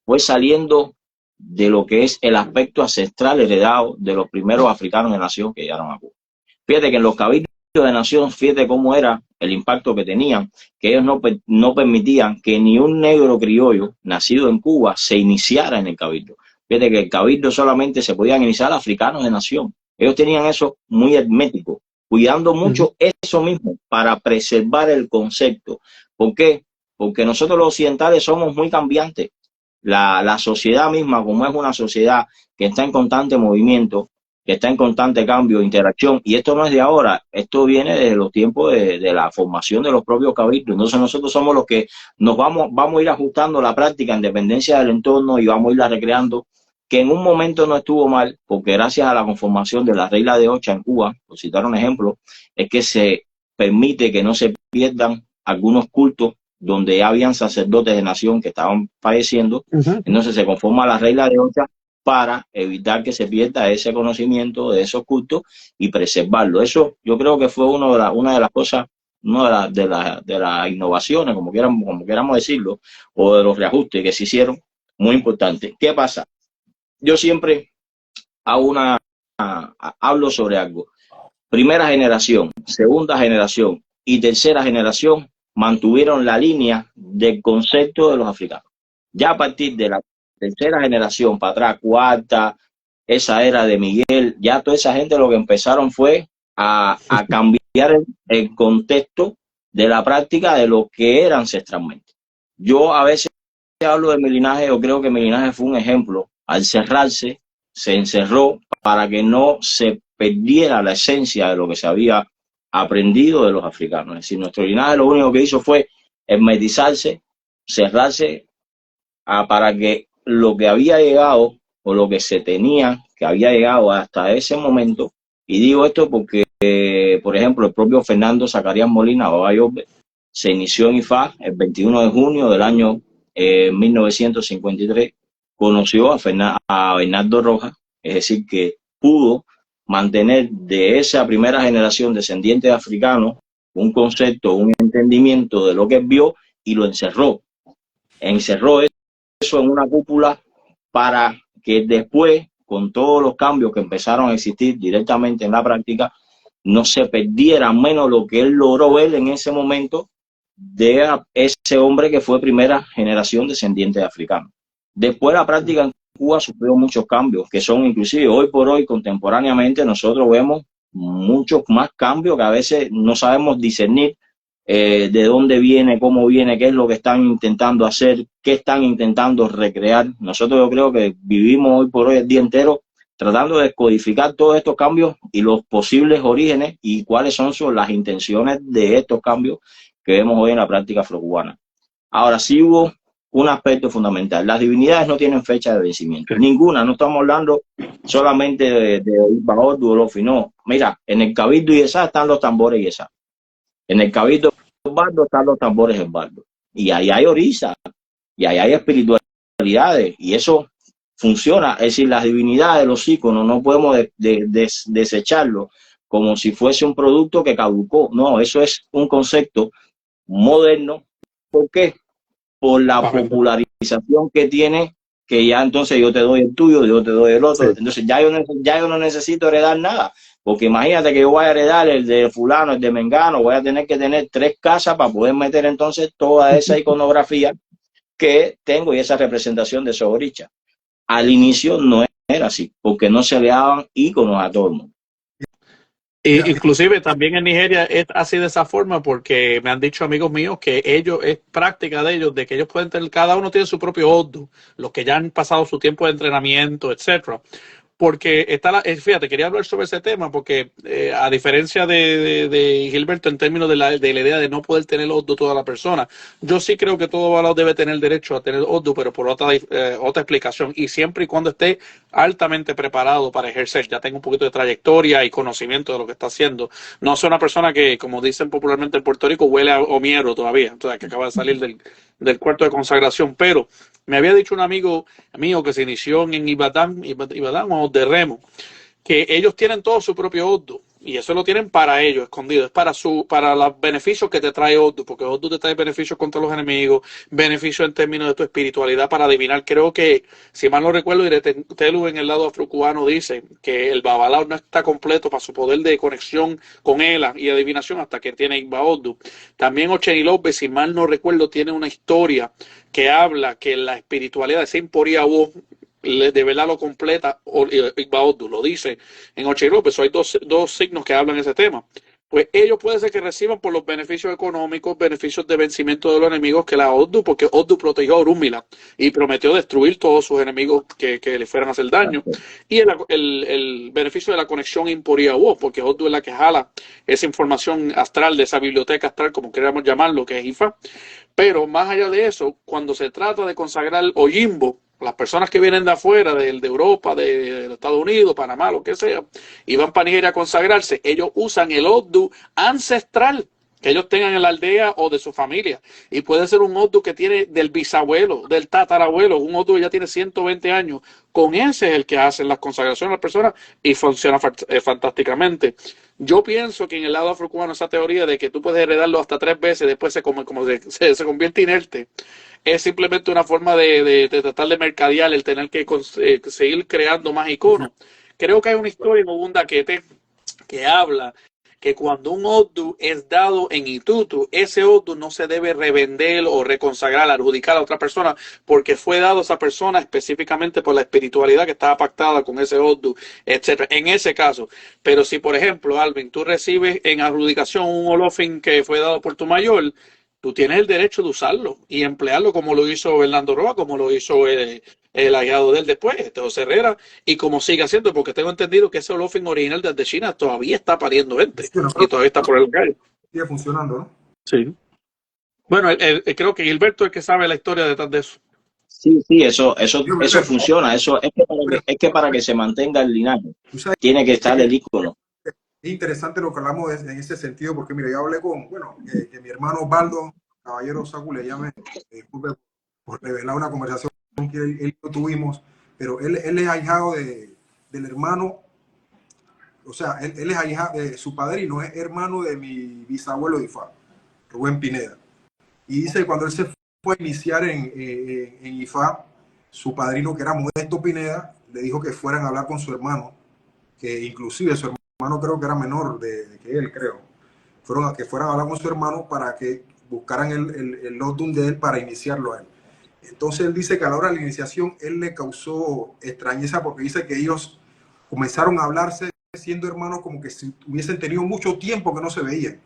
fue saliendo de lo que es el aspecto ancestral heredado de los primeros africanos de nación que llegaron a Cuba. Fíjate que en los cabildos de nación, fíjate cómo era el impacto que tenían, que ellos no permitían que ni un negro criollo nacido en Cuba se iniciara en el cabildo. Fíjate que el cabildo solamente se podían iniciar africanos de nación. Ellos tenían eso muy hermético, cuidando mucho eso mismo para preservar el concepto. ¿Por qué? Porque nosotros los occidentales somos muy cambiantes. La sociedad misma, como es una sociedad que está en constante movimiento, que está en constante cambio, interacción, y esto no es de ahora, esto viene desde los tiempos de la formación de los propios cabildos. Entonces nosotros somos los que nos vamos a ir ajustando la práctica en dependencia del entorno y vamos a irla recreando, que en un momento no estuvo mal, porque gracias a la conformación de la regla de Ocha en Cuba, por citar un ejemplo, es que se permite que no se pierdan algunos cultos donde ya habían sacerdotes de nación que estaban falleciendo. Entonces se conforma la regla de Ocha para evitar que se pierda ese conocimiento de esos cultos y preservarlo. Eso yo creo que fue una de las cosas, una de las innovaciones, como queramos decirlo, o de los reajustes que se hicieron, muy importante. ¿Qué pasa? Yo siempre hablo sobre algo. Primera generación, segunda generación y tercera generación mantuvieron la línea del concepto de los africanos. Ya a partir de la tercera generación para atrás, cuarta, esa era de Miguel, ya toda esa gente lo que empezaron fue a cambiar el contexto de la práctica de lo que era ancestralmente. Yo a veces hablo de mi linaje, yo creo que mi linaje fue un ejemplo. Al cerrarse, se encerró para que no se perdiera la esencia de lo que se había aprendido de los africanos. Es decir, nuestro linaje lo único que hizo fue hermetizarse, cerrarse, para que lo que había llegado o lo que se tenía, que había llegado hasta ese momento, y digo esto porque, por ejemplo, el propio Fernando Zacarías Molina, se inició en IFA el 21 de junio del año 1953, conoció a Bernardo Rojas, es decir, que pudo mantener de esa primera generación descendientes africanos un concepto, un entendimiento de lo que vio y lo encerró. Encerró eso en una cúpula para que después, con todos los cambios que empezaron a existir directamente en la práctica, no se perdiera menos lo que él logró ver en ese momento de ese hombre que fue primera generación descendiente de africanos. Después la práctica en Cuba sufrió muchos cambios, que son inclusive hoy por hoy, contemporáneamente, nosotros vemos muchos más cambios que a veces no sabemos discernir de dónde viene, cómo viene, qué es lo que están intentando hacer, qué están intentando recrear. Nosotros yo creo que vivimos hoy por hoy el día entero tratando de descodificar todos estos cambios y los posibles orígenes y cuáles son las intenciones de estos cambios que vemos hoy en la práctica afrocubana. Ahora sí hubo un aspecto fundamental. Las divinidades no tienen fecha de vencimiento. Ninguna. No estamos hablando solamente de Ipaor, Duolofi. No. Mira, en el Cabildo Yesá están los tambores Yesá. En el Cabildo Osvaldo están los tambores Osvaldo. Y ahí hay orisha. Y ahí hay espiritualidades. Y eso funciona. Es decir, las divinidades, los íconos, no podemos desecharlo como si fuese un producto que caducó. No, eso es un concepto moderno. ¿Por qué? Por la popularización que tiene, que ya entonces yo te doy el tuyo, yo te doy el otro. Sí. Entonces ya yo no necesito heredar nada, porque imagínate que yo voy a heredar el de fulano, el de mengano, voy a tener que tener 3 casas para poder meter entonces toda esa iconografía que tengo y esa representación de esos orichas. Al inicio no era así, porque no se le daban íconos a todo el mundo. Mira, Inclusive también en Nigeria es así de esa forma porque me han dicho amigos míos que ellos, es práctica de ellos, de que ellos pueden tener, cada uno tiene su propio oddu, los que ya han pasado su tiempo de entrenamiento, etcétera. Porque está fíjate, quería hablar sobre ese tema porque a diferencia de Gilberto en términos de la idea de no poder tener oddu toda la persona, yo sí creo que todo valor debe tener derecho a tener oddu, pero por otra explicación y siempre y cuando esté altamente preparado para ejercer, ya tenga un poquito de trayectoria y conocimiento de lo que está haciendo. No soy una persona que, como dicen popularmente en Puerto Rico, huele a homiero todavía, entonces que acaba de salir del cuarto de consagración, pero me había dicho un amigo mío que se inició en Ibadan o de Remo, que ellos tienen todo su propio Oddu y eso lo tienen para ellos, escondido, es para los beneficios que te trae Oddu, porque Oddu te trae beneficios contra los enemigos, beneficios en términos de tu espiritualidad para adivinar. Creo que, si mal no recuerdo, Telu en el lado afrocubano dice que el Babalao no está completo para su poder de conexión con Ela y adivinación hasta que tiene Igba Oddu. También Ochenilope, si mal no recuerdo, tiene una historia que habla que la espiritualidad de Simporia de verdad lo completa Igba Oddu, lo dice en Ochenilope. Hay dos signos que hablan ese tema. Pues ellos puede ser que reciban por los beneficios económicos, beneficios de vencimiento de los enemigos que la Oddu, porque Oddu protegió a Orúmila y prometió destruir todos sus enemigos que le fueran a hacer daño. Y el beneficio de la conexión Imporia porque Oddu es la que jala esa información astral de esa biblioteca astral, como queramos llamarlo, que es Ifa. Pero más allá de eso, cuando se trata de consagrar Oyimbo, las personas que vienen de afuera, de Europa, de Estados Unidos, Panamá, lo que sea, y van para Nigeria a consagrarse, ellos usan el Oddu ancestral que ellos tengan en la aldea o de su familia. Y puede ser un Oddu que tiene del bisabuelo, del tatarabuelo, un Oddu que ya tiene 120 años. Con ese es el que hacen las consagraciones a las personas y funciona fantásticamente. Yo pienso que en el lado afrocubano esa teoría de que tú puedes heredarlo hasta 3 veces, después se convierte inerte, es simplemente una forma de tratar de mercadear, el tener que seguir creando más iconos. Creo que hay una historia en Ogun Daquete que habla que cuando un Oddu es dado en Itutu, ese Oddu no se debe revender o reconsagrar, adjudicar a otra persona, porque fue dado a esa persona específicamente por la espiritualidad que estaba pactada con ese Oddu, etcétera. En ese caso. Pero si, por ejemplo, Alvin, tú recibes en adjudicación un Olofin que fue dado por tu mayor, tú tienes el derecho de usarlo y emplearlo como lo hizo Hernando Roa, como lo hizo el aliado de él después, José Herrera, y como sigue haciendo, porque tengo entendido que ese Olofin original desde China todavía está pariendo gente sí, no, y todavía está por el calle. sigue funcionando, ¿no? Sí. Bueno, creo que Gilberto es el que sabe la historia detrás de eso. Sí, eso funciona. Eso es que para que se mantenga el linaje tiene que estar el ícono. Es interesante lo que hablamos en ese sentido, porque mira, yo hablé con, que mi hermano Osvaldo Caballero Sacu le llame, disculpe por revelar una conversación que él y yo tuvimos, pero él es ahijado del hermano, o sea, él es ahijado de su padrino, es hermano de mi bisabuelo de Ifá, Rubén Pineda. Y dice que cuando él se fue a iniciar en Ifá, su padrino, que era Modesto Pineda, le dijo que fueran a hablar con su hermano, que inclusive su hermano creo que era menor que él, creo. Fueran a hablar con su hermano para que buscaran el Oddu de él para iniciarlo a él. Entonces él dice que a la hora de la iniciación él le causó extrañeza porque dice que ellos comenzaron a hablarse siendo hermanos como que si hubiesen tenido mucho tiempo que no se veían.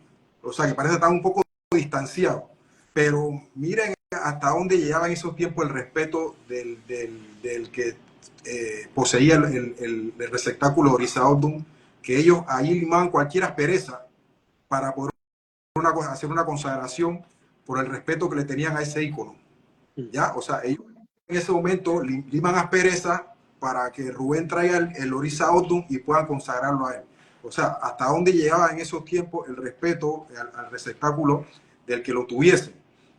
O sea, que parece que estaban un poco distanciados. Pero miren hasta dónde llegaba en esos tiempos el respeto del que poseía el receptáculo Orisa Oddum, que ellos ahí limaban cualquier aspereza para poder hacer una consagración por el respeto que le tenían a ese ícono. ¿Ya? O sea, ellos en ese momento liman aspereza para que Rubén traiga el Orisa Oddum y puedan consagrarlo a él. O sea, hasta dónde llegaba en esos tiempos el respeto al receptáculo del que lo tuviese.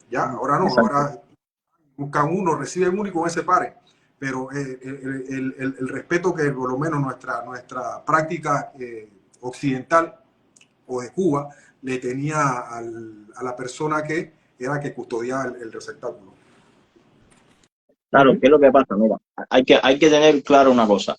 ¿Ya? Ahora no, ahora buscan uno, reciben uno y con ese pare. Pero el respeto que por lo menos nuestra práctica occidental o de Cuba le tenía a la persona que era que custodiaba el receptáculo. Claro, ¿qué es lo que pasa? Mira, hay que tener claro una cosa.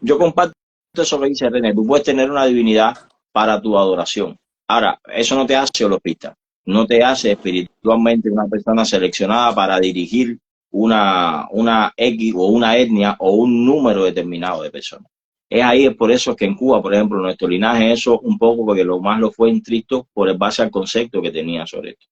Yo comparto eso que dice René. Tú puedes tener una divinidad para tu adoración. Ahora, eso no te hace holopista. No te hace espiritualmente una persona seleccionada para dirigir una X o una etnia o un número determinado de personas. Es ahí, es por eso que en Cuba, por ejemplo, nuestro linaje, eso un poco, porque lo más lo fue estricto por el base al concepto que tenía sobre esto.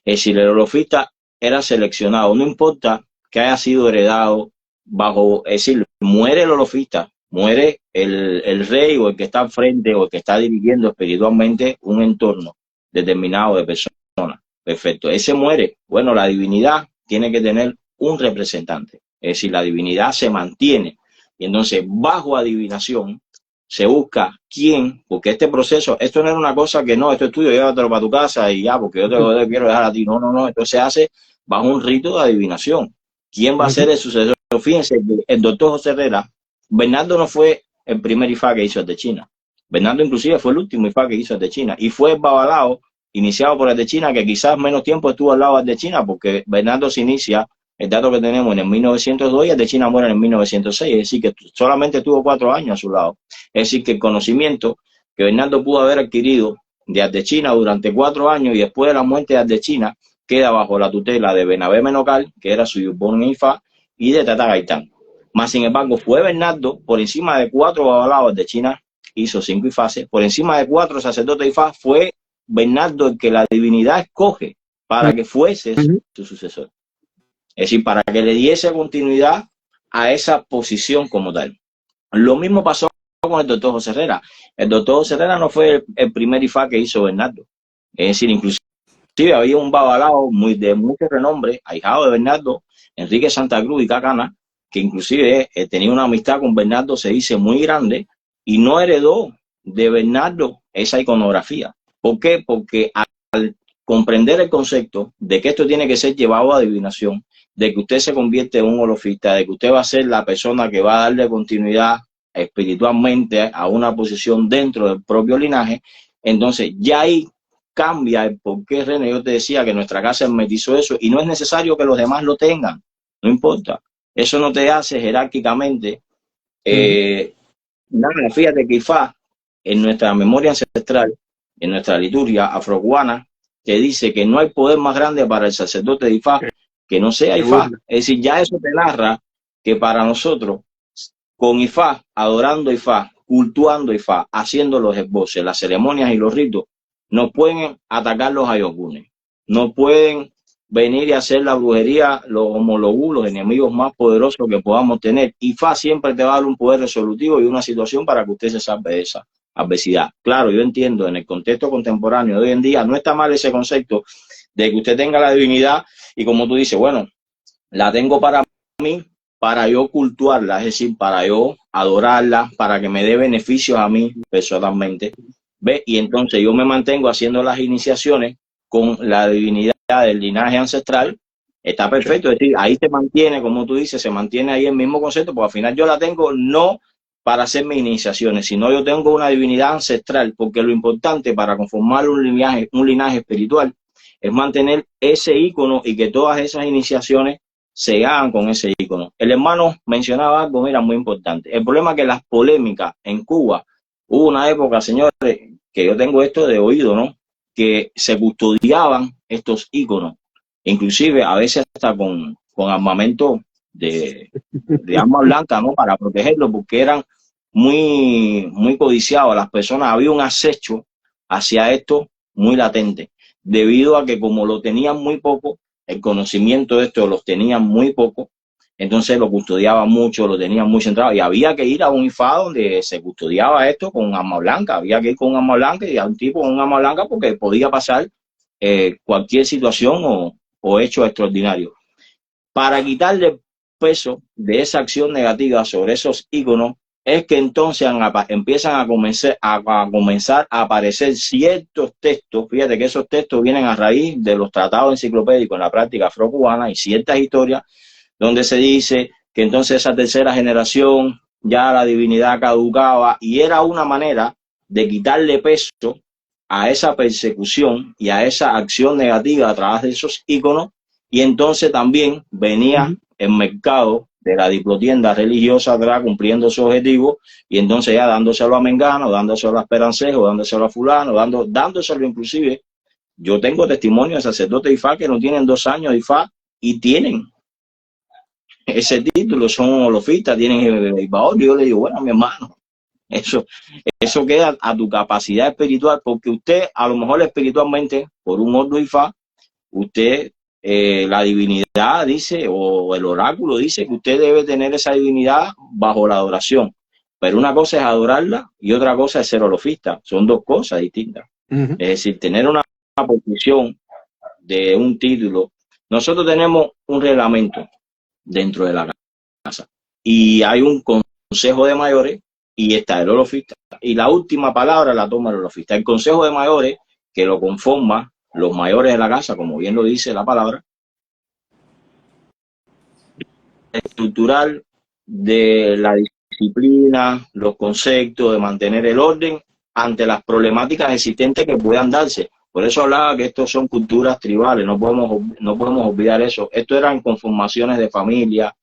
Es decir, el olofista era seleccionado, no importa que haya sido heredado bajo, es decir, muere el olofista, muere el rey o el que está al frente o el que está dirigiendo espiritualmente un entorno determinado de personas. Perfecto, ese muere. Bueno, la divinidad tiene que tener un representante, es decir, la divinidad se mantiene. Y entonces, bajo adivinación, se busca quién, porque este proceso, esto no era una cosa que no, esto es tuyo, llévatelo para tu casa y ya, porque yo te quiero dejar a ti. No, no, no, esto se hace bajo un rito de adivinación. ¿Quién va a ser el sucesor? Fíjense, el doctor José Herrera, Bernardo no fue el primer IFA que hizo el de China. Bernardo inclusive fue el último IFA que hizo el de China. Y fue el Babalao, iniciado por el de China, que quizás menos tiempo estuvo al lado del de China, porque Bernardo se inicia, el dato que tenemos, en el 1902 y el de China muere en el 1906. Es decir, que solamente tuvo 4 años a su lado. Es decir, que el conocimiento que Bernardo pudo haber adquirido de Ardechina durante 4 años y después de la muerte de Ardechina queda bajo la tutela de Bernabé Menocal, que era su Yurbón Ifá, y de Tata Gaitán. Más sin embargo, fue Bernardo, por encima de 4 babalaos de China, hizo 5 ifases, por encima de 4 sacerdotes ifá, fue Bernardo el que la divinidad escoge para que fuese su sucesor. Es decir, para que le diese continuidad a esa posición como tal. Lo mismo pasó con el doctor José Herrera. El doctor José Herrera no fue el primer IFA que hizo Bernardo. Es decir, inclusive había un babalao de mucho renombre, ahijado de Bernardo, Enrique Santa Cruz y Cacana, que inclusive tenía una amistad con Bernardo, se dice, muy grande, y no heredó de Bernardo esa iconografía. ¿Por qué? Porque al comprender el concepto de que esto tiene que ser llevado a adivinación, de que usted se convierte en un holofista, de que usted va a ser la persona que va a darle continuidad espiritualmente a una posición dentro del propio linaje, entonces ya ahí cambia el por qué, René, yo te decía que nuestra casa metizó eso, y no es necesario que los demás lo tengan, no importa. Eso no te hace jerárquicamente nada. Fíjate que Ifá, en nuestra memoria ancestral, en nuestra liturgia afrocubana, te dice que no hay poder más grande para el sacerdote de Ifá que no sea Ifá. Es decir, ya eso te narra que para nosotros, con Ifá, adorando Ifá, cultuando Ifá, haciendo los esboces, las ceremonias y los ritos, no pueden atacar los ayogunes, no pueden venir y hacer la brujería, los homologú, los enemigos más poderosos que podamos tener. Ifá siempre te va a dar un poder resolutivo y una situación para que usted se salve de esa adversidad. Claro, yo entiendo, en el contexto contemporáneo de hoy en día, no está mal ese concepto de que usted tenga la divinidad y, como tú dices, bueno, la tengo para mí, para yo cultuarla, es decir, para yo adorarla, para que me dé beneficios a mí personalmente. ¿Ve? Y entonces yo me mantengo haciendo las iniciaciones con la divinidad del linaje ancestral. Está perfecto, es decir, ahí se mantiene, como tú dices, se mantiene ahí el mismo concepto, porque al final yo la tengo no para hacer mis iniciaciones, sino yo tengo una divinidad ancestral, porque lo importante para conformar un linaje espiritual es mantener ese ícono y que todas esas iniciaciones se hagan con ese ícono. El hermano mencionaba algo, mira, muy importante. El problema es que las polémicas en Cuba, hubo una época, señores, que yo tengo esto de oído, ¿no? Que se custodiaban estos íconos, inclusive a veces hasta con armamento de arma blanca, ¿no? Para protegerlos, porque eran muy codiciados las personas. Había un acecho hacia esto muy latente, debido a que como lo tenían muy poco, el conocimiento de esto los tenían muy poco, entonces lo custodiaban mucho, lo tenían muy centrado, y había que ir a un IFA donde se custodiaba esto con un arma blanca, había que ir con un arma blanca y a un tipo con un arma blanca porque podía pasar cualquier situación o hecho extraordinario. Para quitarle peso de esa acción negativa sobre esos íconos, es que entonces empiezan a comenzar a aparecer ciertos textos. Fíjate que esos textos vienen a raíz de los tratados enciclopédicos en la práctica afrocubana y ciertas historias donde se dice que entonces esa tercera generación ya la divinidad caducaba, y era una manera de quitarle peso a esa persecución y a esa acción negativa a través de esos íconos. Y entonces también venía el mercado de la diplotienda religiosa atrás cumpliendo su objetivo, y entonces ya dándoselo a Mengano, dándoselo a Esperancejo, dándoselo a fulano, dándoselo inclusive. Yo tengo testimonio de sacerdotes de Ifá que no tienen 2 años de Ifá y tienen ese título, son holofistas, tienen el baúl. Yo le digo, bueno, mi hermano, Eso queda a tu capacidad espiritual, porque usted a lo mejor espiritualmente, por un ordo y fa, usted, la divinidad dice, o el oráculo dice que usted debe tener esa divinidad bajo la adoración. Pero una cosa es adorarla y otra cosa es ser holofista. Son dos cosas distintas. Es decir, tener una posición de un título. Nosotros tenemos un reglamento dentro de la casa y hay un consejo de mayores y está el holofista. Y la última palabra la toma el holofista. El consejo de mayores, que lo conforma los mayores de la casa, como bien lo dice la palabra, estructural de la disciplina, los conceptos, de mantener el orden ante las problemáticas existentes que puedan darse. Por eso hablaba que estos son culturas tribales, no podemos olvidar eso. Esto eran conformaciones de familia,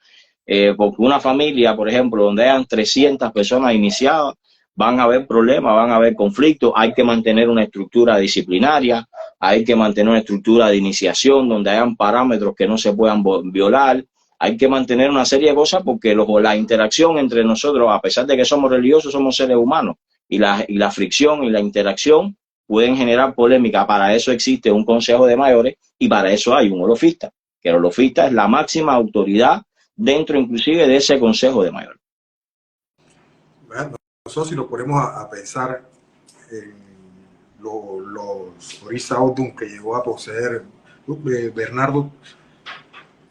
porque una familia, por ejemplo, donde hayan 300 personas iniciadas, van a haber problemas, van a haber conflictos, hay que mantener una estructura disciplinaria, hay que mantener una estructura de iniciación donde hayan parámetros que no se puedan violar, hay que mantener una serie de cosas porque la interacción entre nosotros, a pesar de que somos religiosos, somos seres humanos y la fricción y la interacción pueden generar polémica. Para eso existe un consejo de mayores y para eso hay un holofista, que el holofista es la máxima autoridad dentro inclusive de ese consejo de mayores. Bueno, nosotros si nos ponemos a pensar en los Orisa Odum que llegó a poseer Bernardo,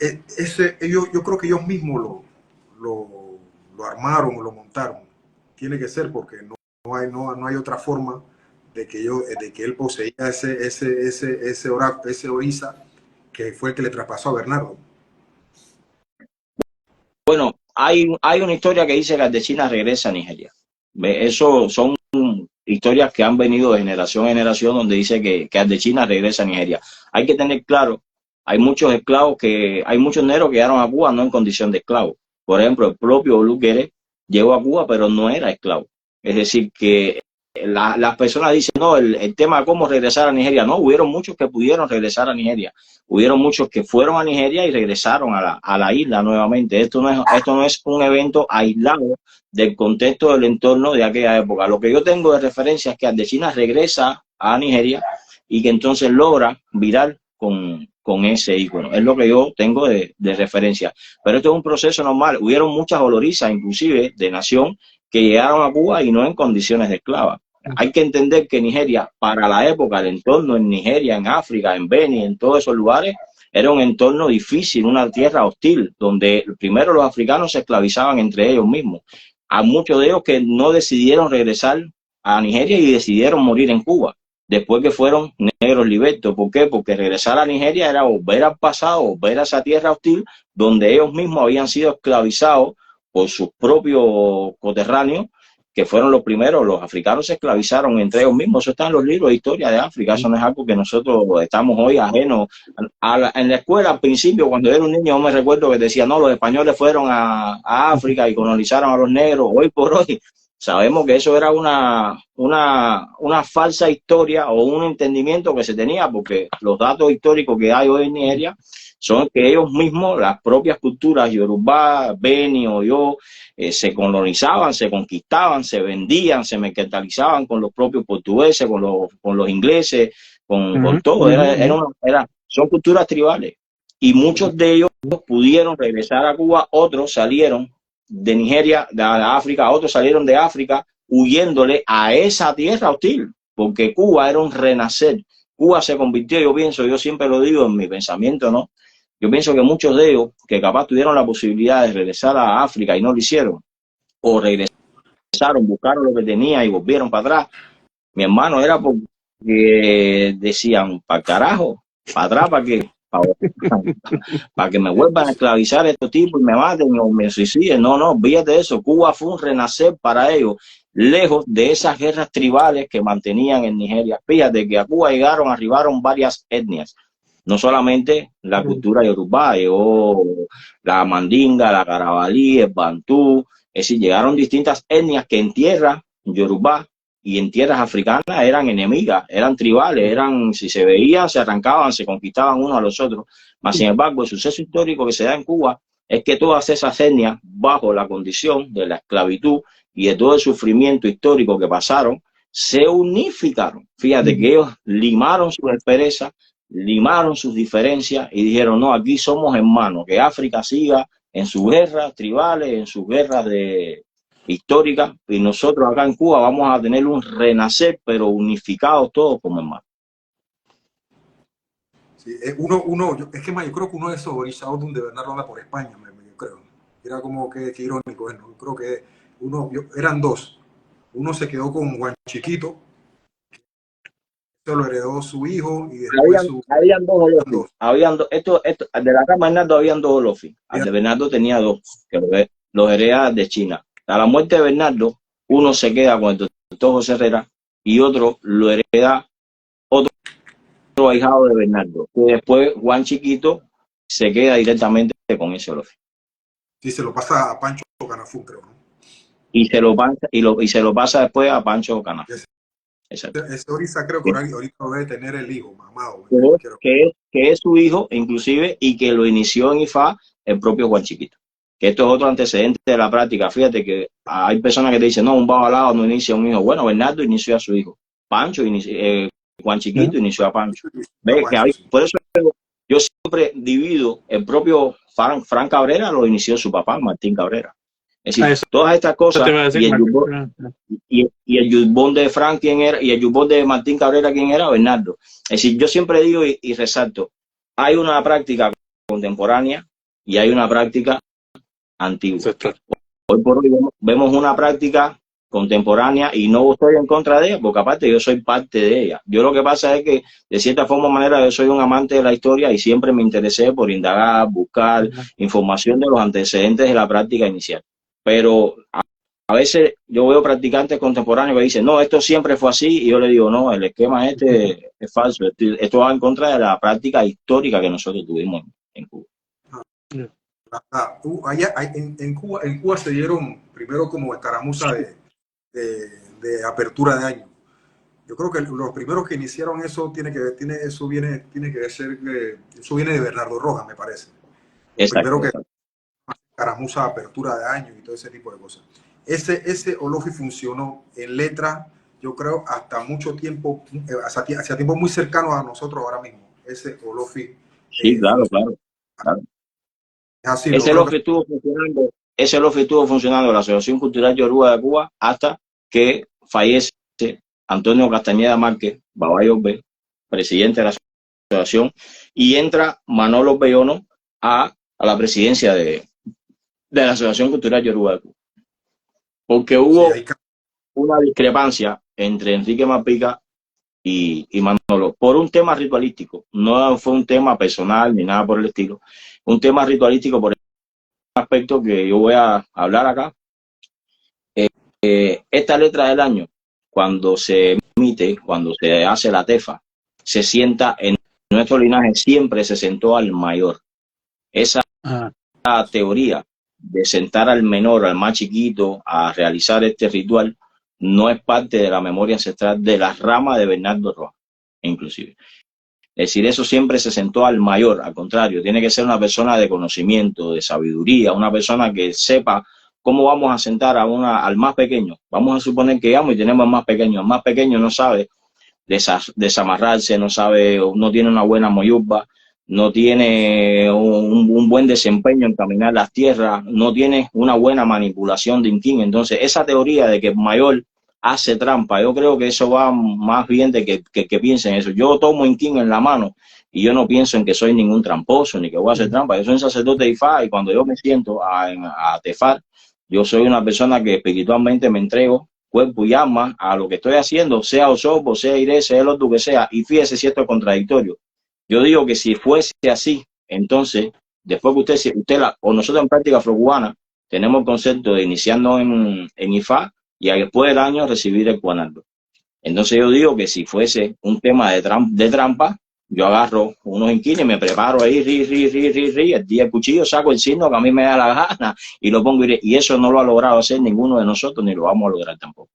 yo creo que ellos mismos lo armaron o lo montaron. Tiene que ser porque no hay otra forma de que él poseía ese Orisa que fue el que le traspasó a Bernardo. Bueno, hay una historia que dice que Ardeshina regresa a Nigeria. Eso son historias que han venido de generación en generación donde dice que Ardeshina regresa a Nigeria. Hay que tener claro, hay muchos esclavos hay muchos negros que llegaron a Cuba no en condición de esclavo. Por ejemplo, el propio Oluquere llegó a Cuba pero no era esclavo. Es decir, que las personas dicen, no, el tema de cómo regresar a Nigeria. No, hubieron muchos que pudieron regresar a Nigeria. Hubieron muchos que fueron a Nigeria y regresaron a la isla nuevamente. Esto no es un evento aislado del contexto del entorno de aquella época. Lo que yo tengo de referencia es que Ardeshina regresa a Nigeria y que entonces logra virar con ese ícono. Es lo que yo tengo de referencia. Pero esto es un proceso normal. Hubieron muchas olorisas, inclusive de nación, que llegaron a Cuba y no en condiciones de esclava. Hay que entender que Nigeria, para la época, el entorno en Nigeria, en África, en Beni, en todos esos lugares, era un entorno difícil, una tierra hostil, donde primero los africanos se esclavizaban entre ellos mismos. Hay muchos de ellos que no decidieron regresar a Nigeria y decidieron morir en Cuba, después que fueron negros libertos. ¿Por qué? Porque regresar a Nigeria era volver al pasado, volver a esa tierra hostil, donde ellos mismos habían sido esclavizados por sus propios coterráneos, que fueron los primeros. Los africanos se esclavizaron entre ellos mismos. Eso está en los libros de historia de África. Eso no es algo que nosotros estamos hoy ajenos. En la escuela, al principio, cuando yo era un niño, yo me recuerdo que decía, no, los españoles fueron a África y colonizaron a los negros. Hoy por hoy sabemos que eso era una falsa historia o un entendimiento que se tenía, porque los datos históricos que hay hoy en Nigeria son que ellos mismos, las propias culturas Yoruba, Beni, Oyo, se colonizaban, se conquistaban, se vendían, se mercantilizaban con los propios portugueses, con los ingleses, con todo. Son culturas tribales. Y muchos de ellos pudieron regresar a Cuba, otros salieron de Nigeria, de África, otros salieron de África huyéndole a esa tierra hostil, porque Cuba era un renacer. Cuba se convirtió, yo siempre lo digo en mi pensamiento, ¿no? Yo pienso que muchos de ellos, que capaz tuvieron la posibilidad de regresar a África y no lo hicieron, o regresaron, buscaron lo que tenía y volvieron para atrás, mi hermano, era porque decían, para carajo, para atrás, para que me vuelvan a esclavizar estos tipos y me maten o me suiciden. No, olvídate de eso. Cuba fue un renacer para ellos, lejos de esas guerras tribales que mantenían en Nigeria. Fíjate que a Cuba arribaron varias etnias. No solamente la cultura yoruba, llegó la mandinga, la carabalí, el bantú, es decir, llegaron distintas etnias que en tierra yoruba y en tierras africanas eran enemigas, eran tribales, si se veían, se arrancaban, se conquistaban unos a los otros. Mas, sin embargo, el suceso histórico que se da en Cuba es que todas esas etnias, bajo la condición de la esclavitud, y de todo el sufrimiento histórico que pasaron, se unificaron. Fíjate que ellos limaron sus asperezas, limaron sus diferencias y dijeron, no, aquí somos hermanos, que África siga en sus guerras tribales, en sus guerras históricas, y nosotros acá en Cuba vamos a tener un renacer, pero unificados todos como hermanos. Sí, es que más, yo creo que uno de esos orizados donde Bernardo anda por España, yo creo. Era como que irónico, ¿no? Yo creo que eran dos. Uno se quedó con Juan Chiquito, eso lo heredó su hijo y después habían dos Olofi. Esto, de la rama de Bernardo habían dos Olofi. Al de Bernardo tenía dos, que los hereda de China. A la muerte de Bernardo, uno se queda con el doctor José Herrera y otro lo hereda otro ahijado de Bernardo. Y después Juan Chiquito se queda directamente con ese Olofi. Sí, se lo pasa a Pancho Canafún, creo, ¿no? Y se lo pasa después a Pancho Canafún. Exacto. Ese Orisa creo que ahorita debe tener el hijo, mamado. Que es su hijo, inclusive, y que lo inició en IFA el propio Juan Chiquito. Que esto es otro antecedente de la práctica. Fíjate que hay personas que te dicen, no, un babalao no inicia un hijo. Bueno, Bernardo inició a su hijo. Pancho, Juan Chiquito inició a Pancho. Por eso yo siempre divido, el propio Fran Cabrera lo inició su papá, Martín Cabrera. Es decir, todas estas cosas, y el yuzbón de Frank, ¿quién era? Y el yuzbón de Martín Cabrera, ¿quién era? Bernardo. Es decir, yo siempre digo y resalto, hay una práctica contemporánea y hay una práctica antigua. Hoy por hoy vemos una práctica contemporánea y no estoy en contra de ella, porque aparte yo soy parte de ella. Yo lo que pasa es que, de cierta forma o manera, yo soy un amante de la historia y siempre me interesé por indagar, buscar información de los antecedentes de la práctica inicial. Pero a veces yo veo practicantes contemporáneos que dicen, no, esto siempre fue así, y yo le digo, no, el esquema este es falso, esto va en contra de la práctica histórica que nosotros tuvimos en Cuba. En Cuba se dieron primero como escaramuza de apertura de año. Yo creo que los primeros que iniciaron eso eso viene de Bernardo Rojas, me parece. Primero que escaramuza, apertura de año y todo ese tipo de cosas. Ese Olofi funcionó en letra, yo creo, hasta mucho tiempo, hacia tiempo muy cercano a nosotros ahora mismo. Ese Olofi. Sí, claro. Así, ese Olofi estuvo funcionando en la Asociación Cultural Yoruba de Cuba hasta que fallece Antonio Castañeda Márquez, Babayo B, presidente de la asociación, y entra Manolo Bellono a la presidencia de la Asociación Cultural Yoruba de Cuba. Porque hubo una discrepancia entre Enrique Malpica y Manolo por un tema ritualístico. No fue un tema personal ni nada por el estilo. Un tema ritualístico por el aspecto que yo voy a hablar acá. Esta letra del año, cuando se emite, cuando se hace la tefa, se sienta en nuestro linaje, siempre se sentó al mayor. Esa teoría de sentar al menor, al más chiquito, a realizar este ritual, no es parte de la memoria ancestral de la rama de Bernardo Rojas, inclusive. Es decir, eso siempre se sentó al mayor, al contrario, tiene que ser una persona de conocimiento, de sabiduría, una persona que sepa cómo vamos a sentar al más pequeño. Vamos a suponer que vamos y tenemos al más pequeño no sabe desamarrarse, no tiene una buena moyuba, no tiene un buen desempeño en caminar las tierras, no tiene una buena manipulación de inquín. Entonces, esa teoría de que el mayor hace trampa, yo creo que eso va más bien de que piensen eso. Yo tomo inquín en la mano y yo no pienso en que soy ningún tramposo ni que voy a hacer trampa. Yo soy un sacerdote de Ifá y cuando yo me siento a tefar, yo soy una persona que espiritualmente me entrego cuerpo y alma a lo que estoy haciendo, sea Osopo, sea Iré, sea el otro que sea. Y fíjese si esto es contradictorio. Yo digo que si fuese así, entonces, después que o nosotros en práctica afrocubana tenemos el concepto de iniciarnos en IFA y después del año recibir el cuanardo. Entonces yo digo que si fuese un tema de trampa, yo agarro unos inquines, me preparo ahí, el día el cuchillo, saco el signo que a mí me da la gana y lo pongo. Y eso no lo ha logrado hacer ninguno de nosotros, ni lo vamos a lograr tampoco.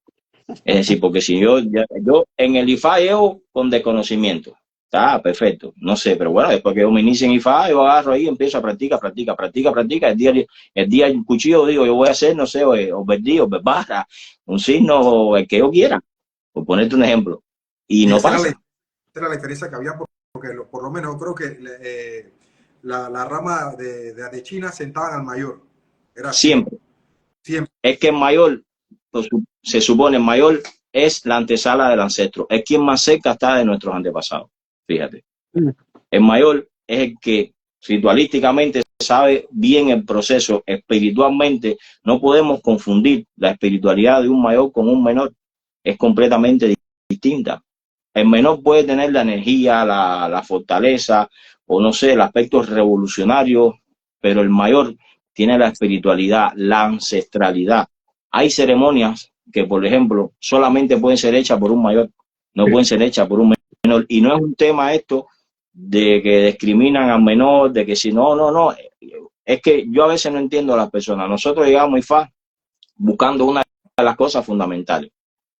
Es decir, porque si yo en el IFA llevo con desconocimiento. Está perfecto, no sé, pero bueno, después que yo me inicie en IFA, yo agarro ahí, empiezo a practicar, el día del cuchillo digo, yo voy a hacer, no sé, o verdí, o barra, un signo, el que yo quiera, por ponerte un ejemplo, y Y no esa pasa, era la diferencia que había, porque por lo menos creo que la rama de China sentaban al mayor. Era así, siempre. siempre. Es que el mayor, pues, se supone, el mayor es la antesala del ancestro, es quien más cerca está de nuestros antepasados, fíjate. El mayor es el que ritualísticamente sabe bien el proceso. Espiritualmente no podemos confundir la espiritualidad de un mayor con un menor. Es completamente distinta. El menor puede tener la energía, la fortaleza o no sé, el aspecto revolucionario, pero el mayor tiene la espiritualidad, la ancestralidad. Hay ceremonias que, por ejemplo, solamente pueden ser hechas por un mayor, no pueden ser hechas por un menor. Y no es un tema esto de que discriminan al menor, de que si no. Es que yo a veces no entiendo a las personas. Nosotros llegamos a IFA buscando una de las cosas fundamentales,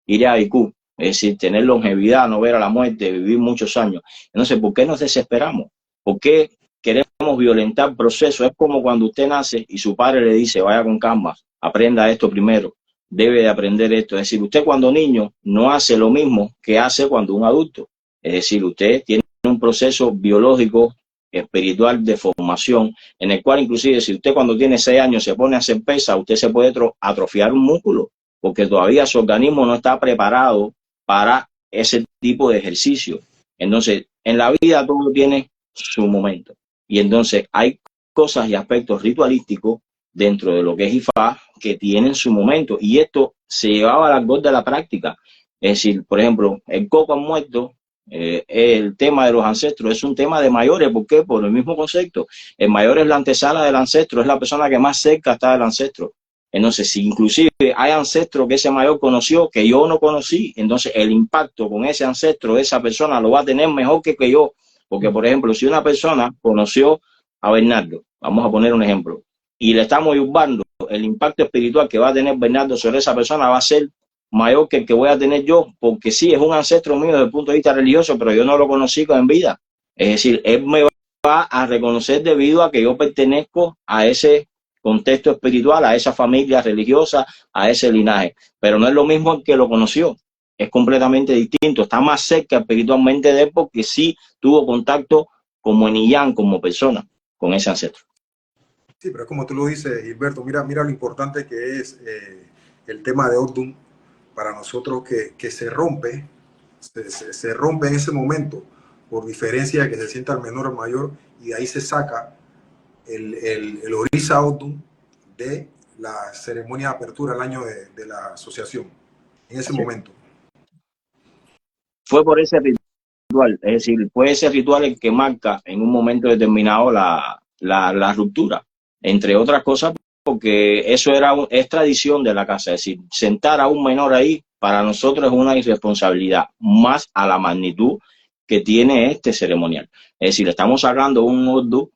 ir a IQ, es decir, tener longevidad, no ver a la muerte, vivir muchos años. Entonces, ¿por qué nos desesperamos? ¿Por qué queremos violentar procesos? Es como cuando usted nace y su padre le dice, vaya con calma, aprenda esto primero, debe de aprender esto. Es decir, usted cuando niño no hace lo mismo que hace cuando un adulto. Es decir, usted tiene un proceso biológico, espiritual de formación, en el cual inclusive si usted cuando tiene 6 años se pone a hacer pesa, usted se puede atrofiar un músculo, porque todavía su organismo no está preparado para ese tipo de ejercicio. Entonces, en la vida todo tiene su momento. Y entonces hay cosas y aspectos ritualísticos dentro de lo que es IFA que tienen su momento. Y esto se llevaba a la gota de la práctica. Es decir, por ejemplo, el coco muerto, el tema de los ancestros es un tema de mayores. ¿Por qué? Por el mismo concepto. El mayor es la antesala del ancestro, es la persona que más cerca está del ancestro. Entonces, si inclusive hay ancestros que ese mayor conoció que yo no conocí, entonces el impacto con ese ancestro de esa persona lo va a tener mejor que yo. Porque, por ejemplo, si una persona conoció a Bernardo, vamos a poner un ejemplo, y le estamos ayudando, el impacto espiritual que va a tener Bernardo sobre esa persona va a ser mayor que el que voy a tener yo, porque sí, es un ancestro mío desde el punto de vista religioso, pero yo no lo conocí en vida. Es decir, él me va a reconocer debido a que yo pertenezco a ese contexto espiritual, a esa familia religiosa, a ese linaje. Pero no es lo mismo el que lo conoció, es completamente distinto, está más cerca espiritualmente de él porque sí tuvo contacto como Enillán, como persona, con ese ancestro. Sí, pero es como tú lo dices, Gilberto, mira lo importante que es el tema de Odun para nosotros que se rompe, se rompe en ese momento por diferencia de que se sienta el menor o el mayor y de ahí se saca el Orisa Odun de la ceremonia de apertura al año de la asociación, en ese Así es. momento. Fue por ese ritual, es decir, fue ese ritual el que marca en un momento determinado la ruptura, entre otras cosas, porque eso es tradición de la casa, es decir, sentar a un menor ahí para nosotros es una irresponsabilidad, más a la magnitud que tiene este ceremonial. Es decir, estamos sacando un ordo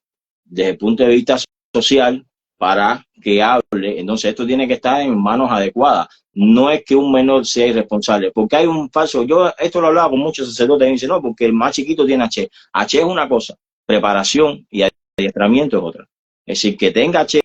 desde el punto de vista social para que hable, entonces esto tiene que estar en manos adecuadas. No es que un menor sea irresponsable, porque hay un falso, yo esto lo hablaba con muchos sacerdotes y me dicen, no, porque el más chiquito tiene H. H es una cosa, preparación y adiestramiento es otra. Es decir, que tenga H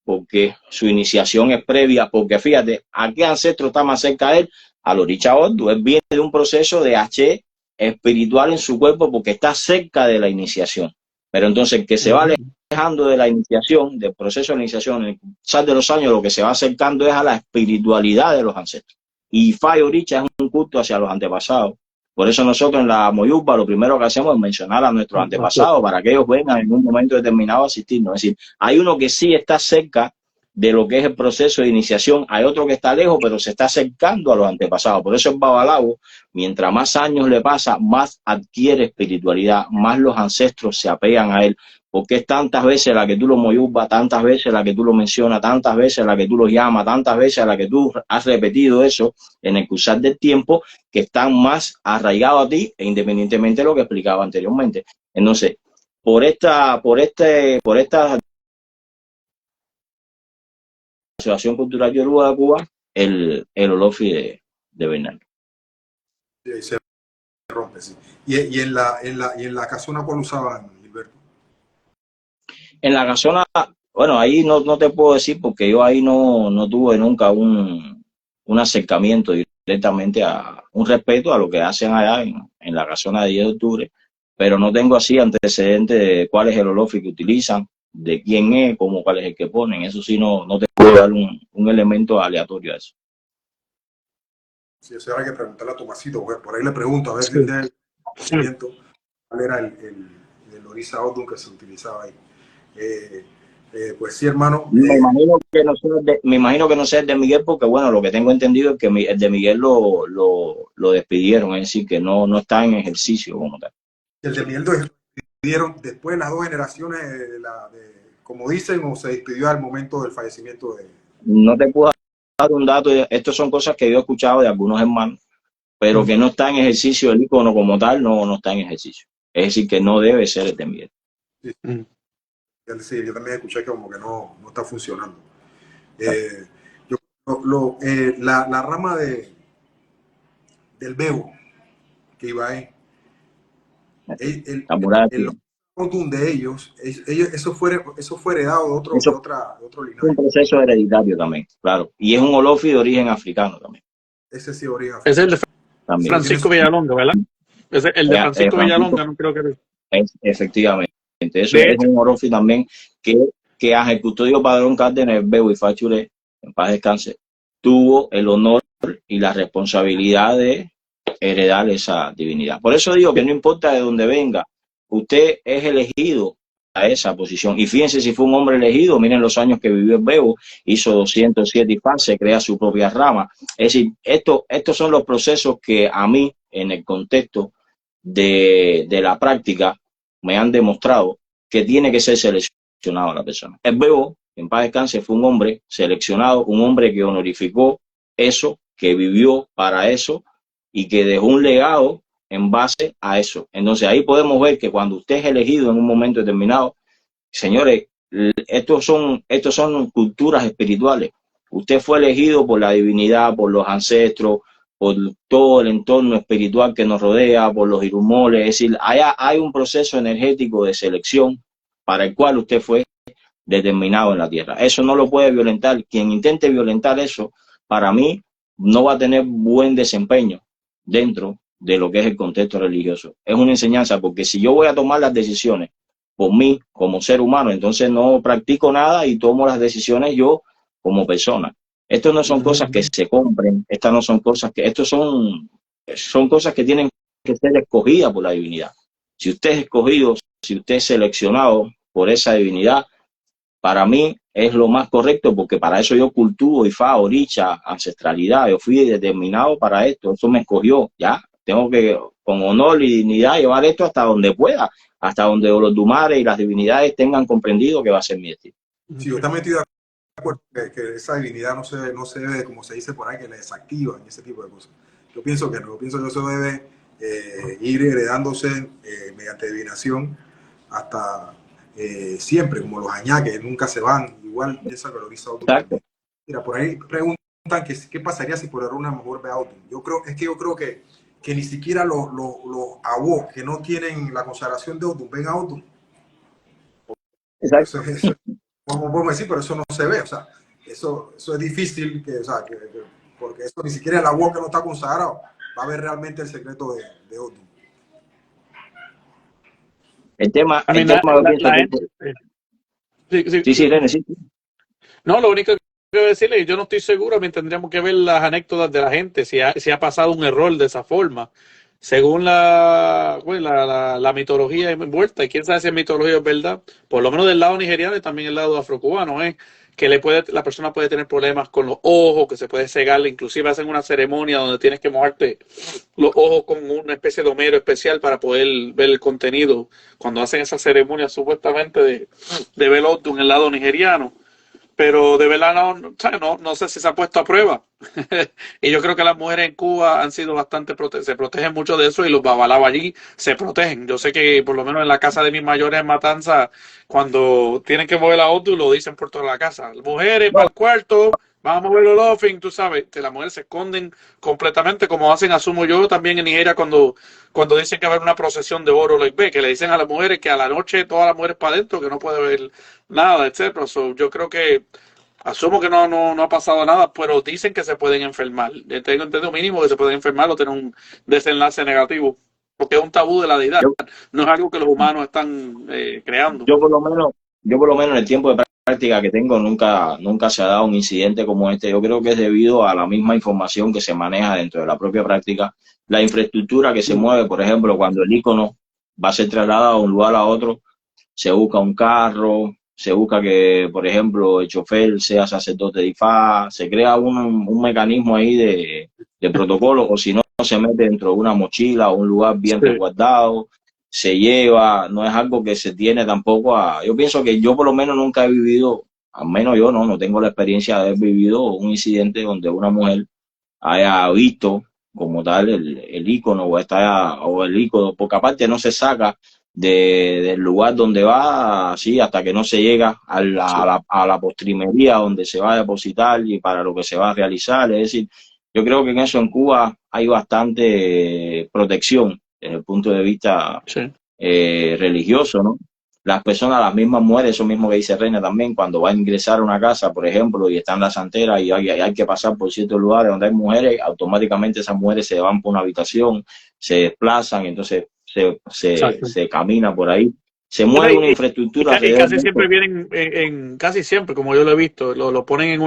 porque su iniciación es previa, porque fíjate, ¿a qué ancestro está más cerca de él? Al Oricha Ordu. Él viene de un proceso de H espiritual en su cuerpo porque está cerca de la iniciación. Pero entonces el que se va alejando de la iniciación, del proceso de iniciación, en el pasar de los años, lo que se va acercando es a la espiritualidad de los ancestros. Y Fay Oricha es un culto hacia los antepasados. Por eso nosotros en la Moyuba lo primero que hacemos es mencionar a nuestros antepasados para que ellos vengan en un momento determinado a asistirnos. Es decir, hay uno que sí está cerca de lo que es el proceso de iniciación, hay otro que está lejos, pero se está acercando a los antepasados. Por eso el Babalawo, mientras más años le pasa, más adquiere espiritualidad, más los ancestros se apegan a él, porque es tantas veces la que tú lo moyuba, tantas veces la que tú lo mencionas, tantas veces la que tú lo llamas, tantas veces la que tú has repetido eso en el cruzar del tiempo, que están más arraigados a ti, e independientemente de lo que explicaba anteriormente. Entonces, por esta Asociación Cultural Yoruba de Cuba, el Olofi de Bernardo. Se rompe, sí. Y en la casona, ¿cuál usaban, Gilberto? En la casona, bueno, ahí no te puedo decir porque yo ahí no tuve nunca un acercamiento directamente a un respeto a lo que hacen allá en la casona de 10 de octubre, pero no tengo así antecedentes de cuál es el olofre que utilizan, de quién es, cómo, cuál es el que ponen. Eso sí, no te puedo dar un elemento aleatorio a eso. Sí, eso hay que preguntarle a Tomasito, porque por ahí le pregunto, a ver si Sí. tiene conocimiento, cuál era el Orisa Odun que se utilizaba ahí. Pues sí, hermano. Me imagino que no sea el de Miguel, porque bueno, lo que tengo entendido es que el de Miguel lo despidieron, es decir, que no está en ejercicio como tal. El de Miguel lo despidieron después de las 2 generaciones, como dicen, o se despidió al momento del fallecimiento de... No te puedo dar un dato, estas son cosas que yo he escuchado de algunos hermanos, pero que no está en ejercicio el icono como tal, no está en ejercicio. Es decir, que no debe ser el de Miguel. Sí, sí, yo también escuché que como que no está funcionando. La rama del Bebo que iba ahí, el Odun de ellos, eso fue heredado de otro Es un linaje. proceso hereditario también, claro. Y es un olofre de origen africano también. Ese sí, origen Es el de También. Francisco Villalonga, ¿verdad? Es el de Francisco Villalonga, no creo que... Efectivamente. Eso es un olofre también que Ángel Custodio Padrón Cárdenas Bebo y Fáchure, en paz descanse, tuvo el honor y la responsabilidad de heredar esa divinidad. Por eso digo que no importa de dónde venga, usted es elegido a esa posición. Y fíjense si fue un hombre elegido, miren los años que vivió el Bebo, hizo 207 se crea su propia rama. Es decir, estos son los procesos que a mí, en el contexto de la práctica, me han demostrado que tiene que ser seleccionado la persona. El Bebo, en paz descanse, fue un hombre seleccionado, un hombre que honorificó eso, que vivió para eso y que dejó un legado en base a eso. Entonces ahí podemos ver que cuando usted es elegido en un momento determinado, señores, estos son culturas espirituales. Usted fue elegido por la divinidad, por los ancestros, por todo el entorno espiritual que nos rodea, por los irumoles. Es decir, hay un proceso energético de selección para el cual usted fue determinado en la tierra. Eso no lo puede violentar. Quien intente violentar eso, para mí, no va a tener buen desempeño dentro de lo que es el contexto religioso. Es una enseñanza, porque si yo voy a tomar las decisiones por mí como ser humano, entonces no practico nada y tomo las decisiones yo como persona. Estas no son cosas que se compren, estas no son cosas que, estos son cosas que tienen que ser escogidas por la divinidad. Si usted es escogido, si usted es seleccionado por esa divinidad, para mí es lo más correcto, porque para eso yo cultivo Ifá, Oricha, ancestralidad. Yo fui determinado para esto, eso me escogió, ya. Tengo que, con honor y dignidad, llevar esto hasta donde pueda, hasta donde los dumares y las divinidades tengan comprendido que va a ser mi destino. Sí, yo también estoy de acuerdo que esa divinidad no se debe, como se dice por ahí, que la desactivan, ese tipo de cosas. Yo pienso que no, yo pienso que eso debe ir heredándose mediante divinación hasta siempre, como los añaques, nunca se van, igual esa valoriza otro. Mira, por ahí preguntan qué pasaría si por error una mujer ve a otro. Yo creo que ni siquiera los abuelos que no tienen la consagración de Odun ven a Odun. Exacto. Eso, como podemos decir, pero eso no se ve, o sea, eso es difícil, porque eso ni siquiera el abuelo que no está consagrado va a ver realmente el secreto de Odun. El tema Sí, René, sí. No, lo único que quiero decirle es que yo no estoy seguro, tendríamos que ver las anécdotas de la gente, si ha pasado un error de esa forma. Según la mitología envuelta, y quién sabe si la mitología es verdad, por lo menos del lado nigeriano y también del lado afrocubano, que la persona puede tener problemas con los ojos, que se puede cegar, inclusive hacen una ceremonia donde tienes que mojarte los ojos con una especie de homero especial para poder ver el contenido, cuando hacen esa ceremonia supuestamente de Velotu en el lado nigeriano. Pero de verdad no sé si se ha puesto a prueba. Y yo creo que las mujeres en Cuba han sido bastante se protegen mucho de eso, y los babalao allí se protegen. Yo sé que por lo menos en la casa de mis mayores en Matanza, cuando tienen que mover la auto, lo dicen por toda la casa. Mujeres para el cuarto, vamos a verlo Lofing, tú sabes, que las mujeres se esconden completamente, como hacen, asumo yo, también en Nigeria cuando dicen que va a haber una procesión de oro, like, ve, que le dicen a las mujeres que a la noche todas las mujeres para adentro, que no puede ver nada, etcétera. So, yo creo que, asumo que no ha pasado nada, pero dicen que se pueden enfermar. Tengo entendido mínimo que se pueden enfermar o tener un desenlace negativo, porque es un tabú de la deidad, Yo, no es algo que los humanos están creando. yo por lo menos, yo por lo menos en el tiempo de práctica que tengo nunca se ha dado un incidente como este. Yo creo que es debido a la misma información que se maneja dentro de la propia práctica, la infraestructura que se mueve, por ejemplo, cuando el icono va a ser trasladado de un lugar a otro, se busca un carro, se busca que, por ejemplo, el chofer sea sacerdote de Ifá, se crea un mecanismo ahí de protocolo, o si no, se mete dentro de una mochila o un lugar bien Sí. resguardado, se lleva, no es algo que se tiene tampoco a... Yo pienso que yo por lo menos nunca he vivido, al menos yo no tengo la experiencia de haber vivido un incidente donde una mujer haya visto como tal el icono o el icono, porque aparte no se saca del lugar donde va, así hasta que no se llega a la postrimería donde se va a depositar y para lo que se va a realizar. Es decir, yo creo que en eso en Cuba hay bastante protección desde el punto de vista Sí. religioso, ¿no? Las personas, las mismas mujeres, eso mismo que dice Reina también, cuando va a ingresar a una casa, por ejemplo, y está en la santera y hay que pasar por ciertos lugares donde hay mujeres, automáticamente esas mujeres se van por una habitación, se desplazan, entonces se camina por ahí, se mueve una infraestructura. Y casi siempre vienen, casi siempre, como yo lo he visto, lo ponen en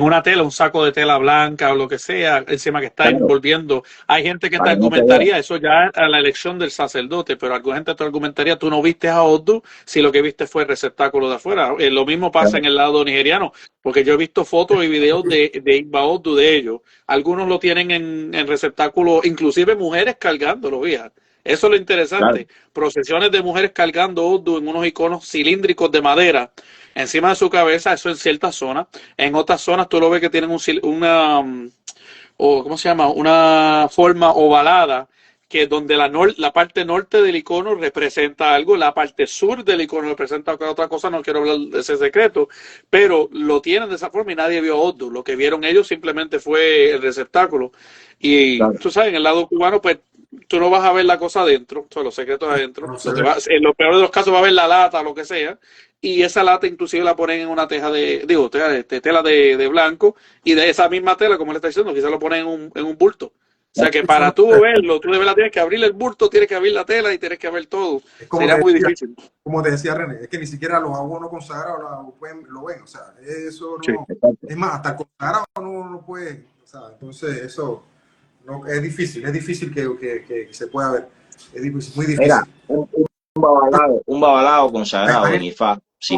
una tela, un saco de tela blanca o lo que sea, encima que está Claro, envolviendo. Hay gente que te para que no se vea. argumentaría, eso ya a la elección del sacerdote, pero alguna gente te argumentaría, tú no viste a Odu si lo que viste fue el receptáculo de afuera. Lo mismo pasa Claro, en el lado nigeriano, porque yo he visto fotos y videos de Igba Odu de ellos. Algunos lo tienen en receptáculo, inclusive mujeres cargándolo, fíjate. Eso es lo claro, interesante. Procesiones de mujeres cargando Odu en unos iconos cilíndricos de madera encima de su cabeza, eso en ciertas zonas. En otras zonas tú lo ves que tienen o ¿cómo se llama? Una forma ovalada, que donde la parte norte del icono representa algo, la parte sur del icono representa otra cosa, no quiero hablar de ese secreto, pero lo tienen de esa forma y nadie vio a Odu. Lo que vieron ellos simplemente fue el receptáculo. Y claro. tú sabes, en el lado cubano, pues tú no vas a ver la cosa adentro, los secretos adentro. No se ve. En lo peor de los casos va a ver la lata, lo que sea, y esa lata inclusive la ponen en una tela tela de blanco, y de esa misma tela, como le está diciendo, quizás lo ponen en un bulto. O sea que Eso para no tú se ve. verlo, tú de verdad tienes que abrir el bulto, tienes que abrir la tela y tienes que ver todo. Es como Sería te muy decía, difícil. René, es que ni siquiera los abuelos consagrados lo ven, o sea, eso Sí. no, Exacto. es más, hasta el consagrado no puede, o sea, entonces eso no, es difícil que se pueda ver, es difícil, muy Mira, difícil. un babalao consagrado en Hay Ifá, si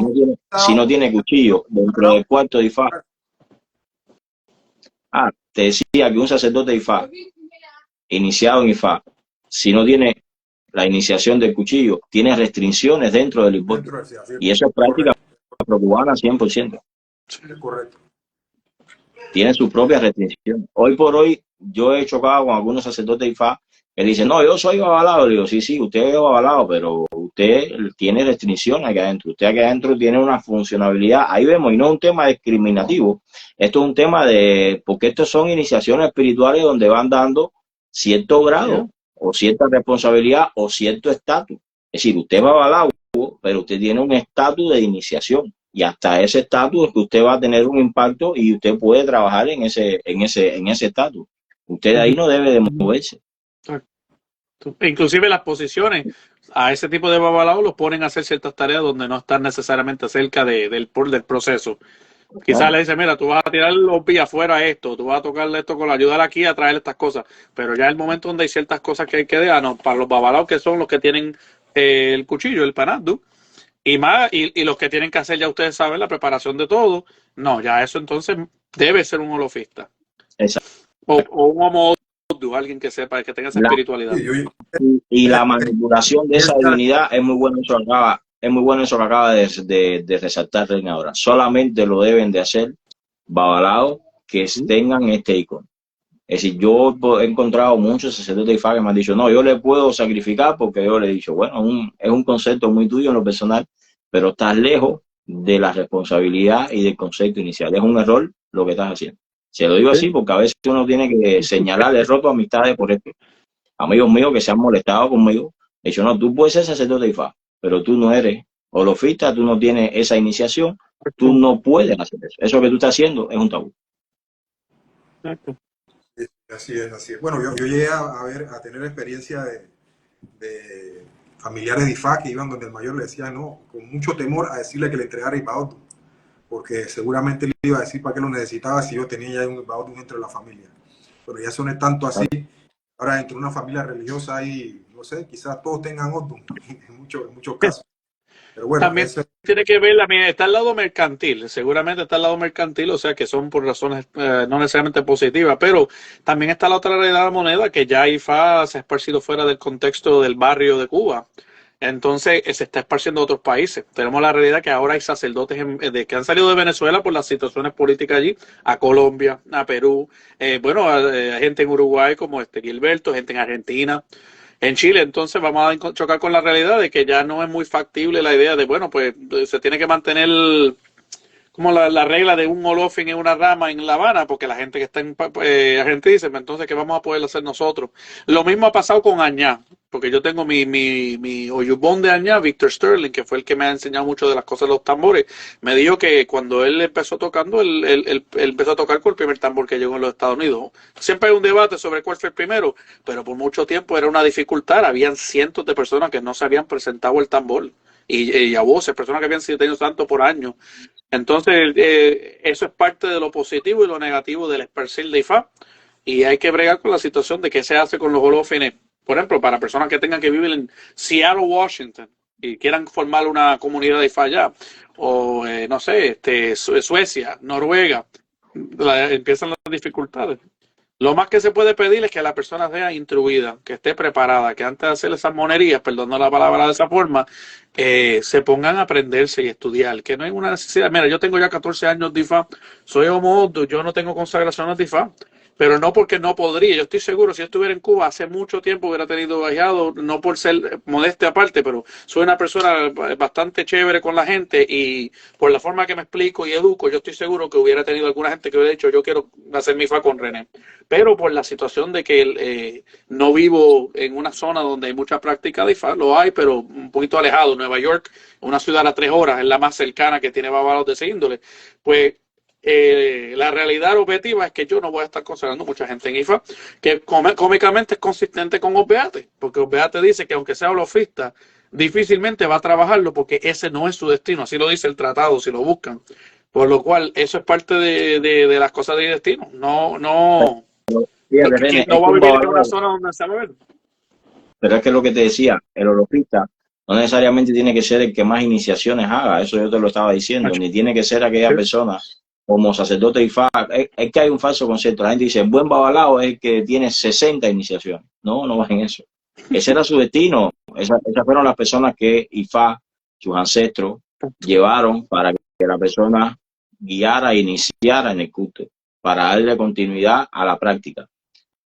no tiene cuchillo dentro del cuarto de Ifá. Te decía que un sacerdote de Ifá, iniciado en Ifá, si no tiene la iniciación del cuchillo, tiene restricciones dentro del invoque. dentro del así, Y eso es práctica afrocubana 100%. es correcto. Tiene sus propias restricciones. Hoy por hoy, yo he chocado con algunos sacerdotes de Ifá que dicen, no, yo soy babalao. Le digo, sí, usted es babalao, pero usted tiene restricciones aquí adentro. Usted aquí adentro tiene una funcionalidad. Ahí vemos, y no es un tema discriminativo. Esto es un tema porque estos son iniciaciones espirituales donde van dando cierto grado o cierta responsabilidad o cierto estatus. Es decir, usted es babalao, pero usted tiene un estatus de iniciación. Y hasta ese estatus es que usted va a tener un impacto y usted puede trabajar en ese estatus. Usted ahí no debe de moverse. Inclusive las posiciones a ese tipo de babalao los ponen a hacer ciertas tareas donde no están necesariamente cerca del proceso. Quizás le dice, mira, tú vas a tirar los pies afuera a esto, tú vas a tocarle esto con la ayuda aquí a traer estas cosas, pero ya el momento donde hay ciertas cosas que hay que dejar, no, para los babalaos que son los que tienen el cuchillo, el panadú, y los que tienen que hacer, ya ustedes saben, la preparación de todo, no, ya eso entonces debe ser un holofista. Exacto. O un homo, alguien que sepa, que tenga esa espiritualidad. Y la manipulación de esa divinidad es muy bueno eso que acaba de resaltar Reina ahora. Solamente lo deben de hacer babalaos que tengan este icono. Es decir, yo he encontrado muchos sacerdotes de Ifá que me han dicho, no, yo le puedo sacrificar porque yo le he dicho, bueno, es un concepto muy tuyo en lo personal, pero estás lejos de la responsabilidad y del concepto inicial. Es un error lo que estás haciendo. Se lo digo así porque a veces uno tiene que señalar, he roto amistades por esto. Amigos míos que se han molestado conmigo, he dicho, no, tú puedes ser sacerdote de IFA, pero tú no eres holofista, tú no tienes esa iniciación, tú no puedes hacer eso. Eso que tú estás haciendo es un tabú. Así es, así es. Bueno, yo llegué a tener experiencia de familiares de IFA que iban donde el mayor le decía no, con mucho temor a decirle que le entregara Ipaotum, porque seguramente le iba a decir para qué lo necesitaba si yo tenía ya un Ipaotum dentro de la familia. Pero ya eso no es tanto así. Ahora, dentro de una familia religiosa hay, no sé, quizás todos tengan Otum en muchos casos. Pero bueno, también tiene que ver, está el lado mercantil, seguramente está el lado mercantil, o sea que son por razones no necesariamente positivas, pero también está la otra realidad de la moneda, que ya IFA se ha esparcido fuera del contexto del barrio de Cuba. Entonces se está esparciendo a otros países. Tenemos la realidad que ahora hay sacerdotes que han salido de Venezuela por las situaciones políticas allí, a Colombia, a Perú, hay gente en Uruguay como Gilberto, gente en Argentina, en Chile. Entonces vamos a chocar con la realidad de que ya no es muy factible la idea de, bueno, pues se tiene que mantener como la regla de un olofin en una rama en La Habana, porque la gente que está en Argentina dice, entonces, ¿qué vamos a poder hacer nosotros? Lo mismo ha pasado con Añá, porque yo tengo mi oyubón de Añá, Victor Sterling, que fue el que me ha enseñado mucho de las cosas de los tambores. Me dijo que cuando él empezó tocando, él empezó a tocar con el primer tambor que llegó en los Estados Unidos. Siempre hay un debate sobre cuál fue el primero, pero por mucho tiempo era una dificultad. Habían cientos de personas que no se habían presentado el tambor. Y a voces, personas que habían sido tenido tanto por años. Entonces, eso es parte de lo positivo y lo negativo del esparcir de IFA. Y hay que bregar con la situación de qué se hace con los holófines. Por ejemplo, para personas que tengan que vivir en Seattle, Washington, y quieran formar una comunidad de IFA allá, o no sé, Suecia, Noruega, empiezan las dificultades. Lo más que se puede pedir es que la persona sea instruida, que esté preparada, que antes de hacer esas monerías, perdón la palabra de esa forma, se pongan a aprenderse y estudiar, que no hay una necesidad. Mira, yo tengo ya 14 años de IFA, soy homo, yo no tengo consagración de IFA, pero no porque no podría. Yo estoy seguro, si yo estuviera en Cuba hace mucho tiempo hubiera tenido ahijado, no por ser modestia aparte, pero soy una persona bastante chévere con la gente y por la forma que me explico y educo, yo estoy seguro que hubiera tenido alguna gente que hubiera dicho, yo quiero hacer mi IFA con René. Pero por la situación de que no vivo en una zona donde hay mucha práctica de IFA, lo hay, pero un poquito alejado. Nueva York, una ciudad a 3 horas, es la más cercana que tiene babalos de ese índole. Pues la realidad objetiva es que yo no voy a estar consagrando mucha gente en IFA, que cómicamente es consistente con Osbeate, porque Osbeate dice que aunque sea holofista, difícilmente va a trabajarlo porque ese no es su destino, así lo dice el tratado, si lo buscan. Por lo cual, eso es parte de las cosas de destino. No Fíjate, René, no va a vivir en una zona donde se va a ver. Pero es que lo que te decía, el holofista no necesariamente tiene que ser el que más iniciaciones haga, eso yo te lo estaba diciendo, ni tiene que ser aquella persona como sacerdote IFA. Es que hay un falso concepto. La gente dice, el buen babalao es el que tiene 60 iniciaciones. No, no va en eso. Ese era su destino. Esas fueron las personas que IFA, sus ancestros, llevaron para que la persona guiara e iniciara en el culto, para darle continuidad a la práctica.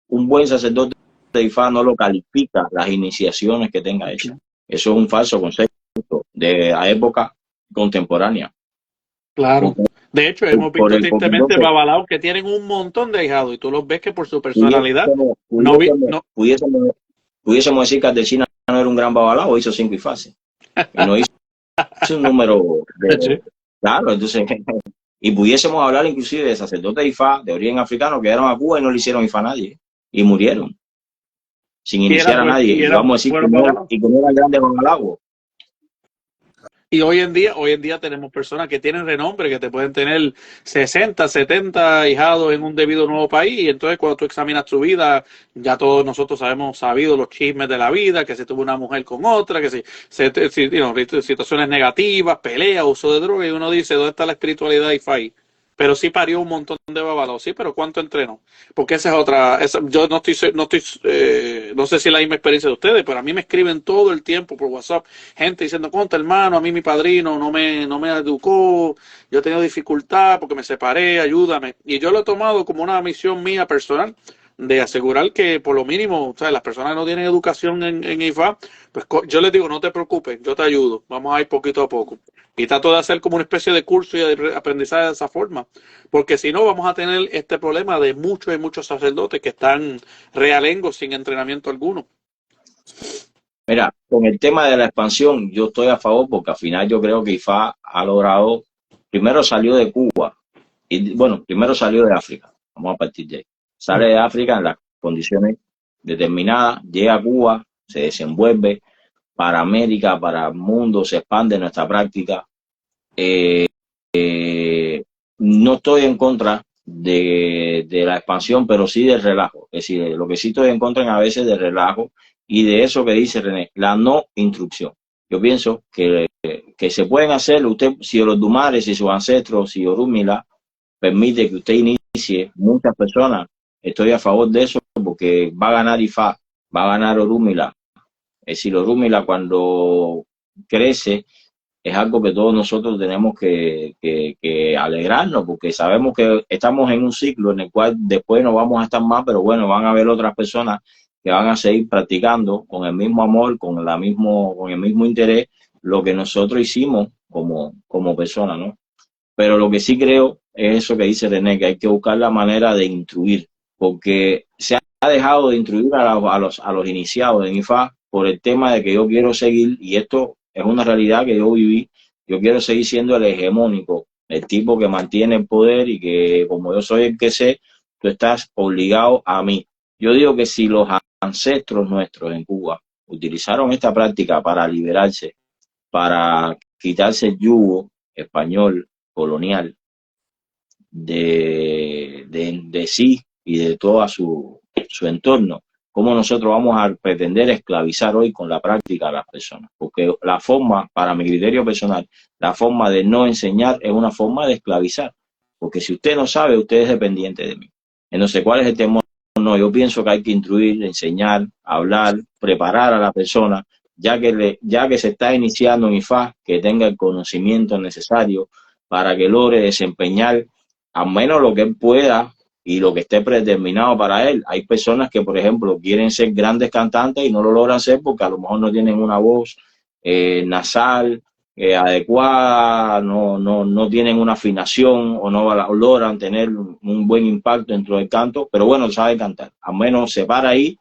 Un buen sacerdote de IFA no lo califica las iniciaciones que tenga hechas. Eso es un falso concepto de la época contemporánea. Claro. De hecho, hemos visto tristemente babalaos que tienen un montón de ahijados y tú los ves que por su personalidad pudiésemos decir que Ardechina no era un gran babalao, hizo 5 IFAs. Y no hizo un número de... Claro, entonces... Y pudiésemos hablar inclusive de sacerdotes de IFA de origen africano que llegaron a Cuba y no le hicieron IFA a nadie. Y murieron. Sin iniciar a nadie. Y vamos a decir que no eran grandes babalaos. Y hoy en día tenemos personas que tienen renombre, que te pueden tener 60, 70 hijados en un debido nuevo país. Y entonces cuando tú examinas tu vida, ya todos nosotros hemos sabido los chismes de la vida, que se tuvo una mujer con otra, que situaciones negativas, peleas, uso de droga. Y uno dice, ¿dónde está la espiritualidad de IFAI? Pero sí parió un montón de babalaos, sí, pero ¿cuánto entrenó? Porque esa es otra, yo no sé si es la misma experiencia de ustedes, pero a mí me escriben todo el tiempo por WhatsApp, gente diciendo, conta hermano, a mí mi padrino no me educó, yo he tenido dificultad porque me separé, ayúdame. Y yo lo he tomado como una misión mía personal, de asegurar que por lo mínimo, o sea, las personas que no tienen educación en IFA, pues yo les digo, no te preocupes, yo te ayudo, vamos a ir poquito a poco. Y trato de hacer como una especie de curso y de aprendizaje de esa forma, porque si no vamos a tener este problema de muchos y muchos sacerdotes que están realengos sin entrenamiento alguno. Mira, con el tema de la expansión, yo estoy a favor porque al final yo creo que IFA ha logrado, primero salió de Cuba, y bueno, primero salió de África, vamos a partir de ahí. Sale de África en las condiciones determinadas, llega a Cuba, se desenvuelve para América, para el mundo, se expande nuestra práctica. No estoy en contra de la expansión, pero sí del relajo. Es decir, lo que sí estoy en contra a veces del relajo y de eso que dice René, la no instrucción. Yo pienso que se pueden hacer, usted, si los Dumares, si sus ancestros, si Orúmila permite que usted inicie muchas personas, estoy a favor de eso porque va a ganar IFA, va a ganar Orúmila. Es decir, Orúmila cuando crece es algo que todos nosotros tenemos que alegrarnos, porque sabemos que estamos en un ciclo en el cual después no vamos a estar más, pero bueno, van a haber otras personas que van a seguir practicando con el mismo amor, con el mismo interés, lo que nosotros hicimos como personas, ¿no? Pero lo que sí creo es eso que dice René, que hay que buscar la manera de instruir, porque se ha dejado de instruir a los iniciados en IFA por el tema de que yo quiero seguir, y esto es una realidad que yo viví, yo quiero seguir siendo el hegemónico, el tipo que mantiene el poder y que como yo soy el que sé, tú estás obligado a mí. Yo digo que si los ancestros nuestros en Cuba utilizaron esta práctica para liberarse, para quitarse el yugo español, colonial, de sí y de todo su entorno, ¿cómo nosotros vamos a pretender esclavizar hoy con la práctica a las personas? Porque la forma, para mi criterio personal, la forma de no enseñar es una forma de esclavizar. Porque si usted no sabe, usted es dependiente de mí. Entonces, ¿cuál es el temor? No, yo pienso que hay que instruir, enseñar, hablar, preparar a la persona, ya que se está iniciando en IFA, que tenga el conocimiento necesario para que logre desempeñar al menos lo que él pueda y lo que esté predeterminado para él. Hay personas que, por ejemplo, quieren ser grandes cantantes y no lo logran ser porque a lo mejor no tienen una voz nasal adecuada, no tienen una afinación o no logran tener un buen impacto dentro del canto, pero bueno, sabe cantar. Al menos se para ahí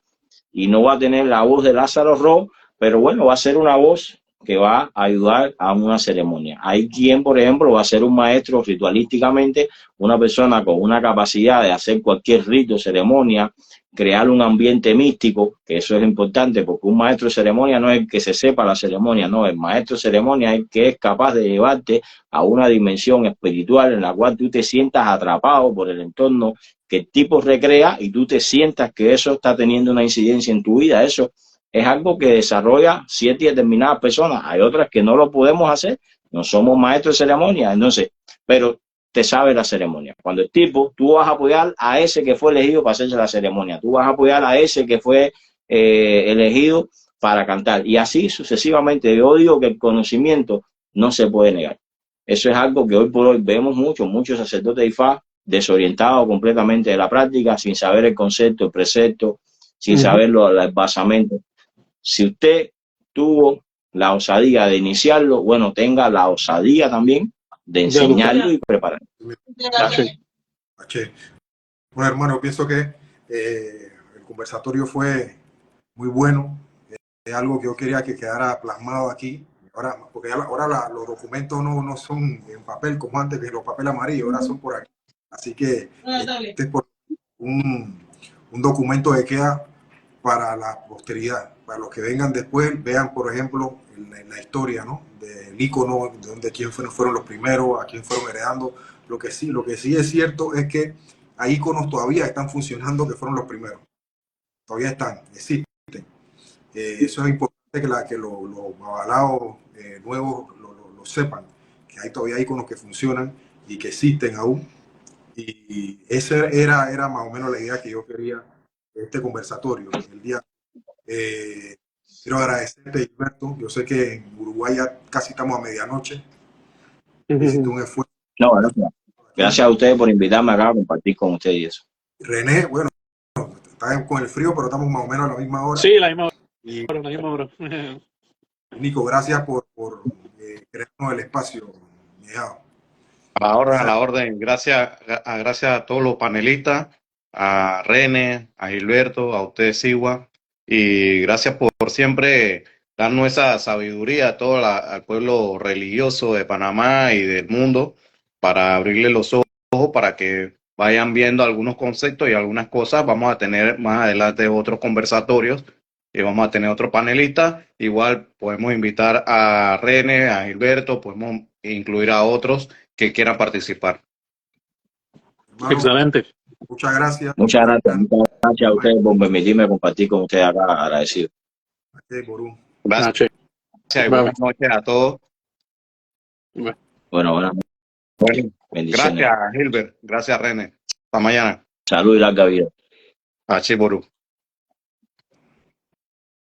y no va a tener la voz de Lázaro Ro, pero bueno, va a ser una voz que va a ayudar a una ceremonia. Hay quien, por ejemplo, va a ser un maestro ritualísticamente, una persona con una capacidad de hacer cualquier rito, ceremonia, crear un ambiente místico, que eso es importante, porque un maestro de ceremonia no es el que se sepa la ceremonia, no, el maestro de ceremonia es el que es capaz de llevarte a una dimensión espiritual en la cual tú te sientas atrapado por el entorno que el tipo recrea y tú te sientas que eso está teniendo una incidencia en tu vida. Eso es algo que desarrolla ciertas y determinadas personas. Hay otras que no lo podemos hacer, no somos maestros de ceremonia, entonces, pero te sabe la ceremonia. Cuando el tipo, tú vas a apoyar a ese que fue elegido para hacerse la ceremonia, tú vas a apoyar a ese que fue elegido para cantar, y así sucesivamente. Yo digo que el conocimiento no se puede negar. Eso es algo que hoy por hoy vemos muchos sacerdotes de IFA desorientados completamente de la práctica, sin saber el concepto, el precepto, sin saber el basamento. Si usted tuvo la osadía de iniciarlo, bueno, tenga la osadía también de enseñarlo y prepararlo. Bueno, hermano, pienso que el conversatorio fue muy bueno. Es algo que yo quería que quedara plasmado aquí. Ahora, porque ahora los documentos no son en papel como antes, que los papeles amarillos, ahora son por aquí. Así que este es por un documento que queda para la posteridad, para los que vengan después, vean, por ejemplo, en la historia, ¿no?, del ícono, de quién fueron los primeros, a quién fueron heredando. Lo que sí es cierto es que hay íconos todavía están funcionando que fueron los primeros. Todavía existen. Eso es importante que los avalados nuevos lo sepan, que hay todavía íconos que funcionan y que existen aún. Y esa era más o menos la idea que yo quería de este conversatorio. El día quiero agradecerte, Gilberto. Yo sé que en Uruguay ya casi estamos a medianoche. Hiciste un esfuerzo. No, gracias a ustedes por invitarme acá a compartir con ustedes y eso. René, bueno, Está con el frío, pero estamos más o menos a la misma hora. Sí, la misma Y hora, la misma hora. Nico, gracias por crearnos el espacio, mi hijado. A la orden. Gracias a todos los panelistas, a René, a Gilberto, a usted, Sigua, y gracias por siempre darnos esa sabiduría a todo al pueblo religioso de Panamá y del mundo para abrirle los ojos para que vayan viendo algunos conceptos y algunas cosas. Vamos a tener más adelante otros conversatorios y vamos a tener otro panelista. Igual podemos invitar a René, a Gilberto, podemos incluir a otros que quieran participar. Hermano, Excelente. muchas gracias. Muchas gracias a ustedes por permitirme compartir con ustedes acá, agradecido. Ború. Gracias y buenas noches a todos. Bueno, buenas noches. Bendiciones. Gracias, Gilbert. Gracias, René. Hasta mañana. Salud y larga vida. Achí, Ború.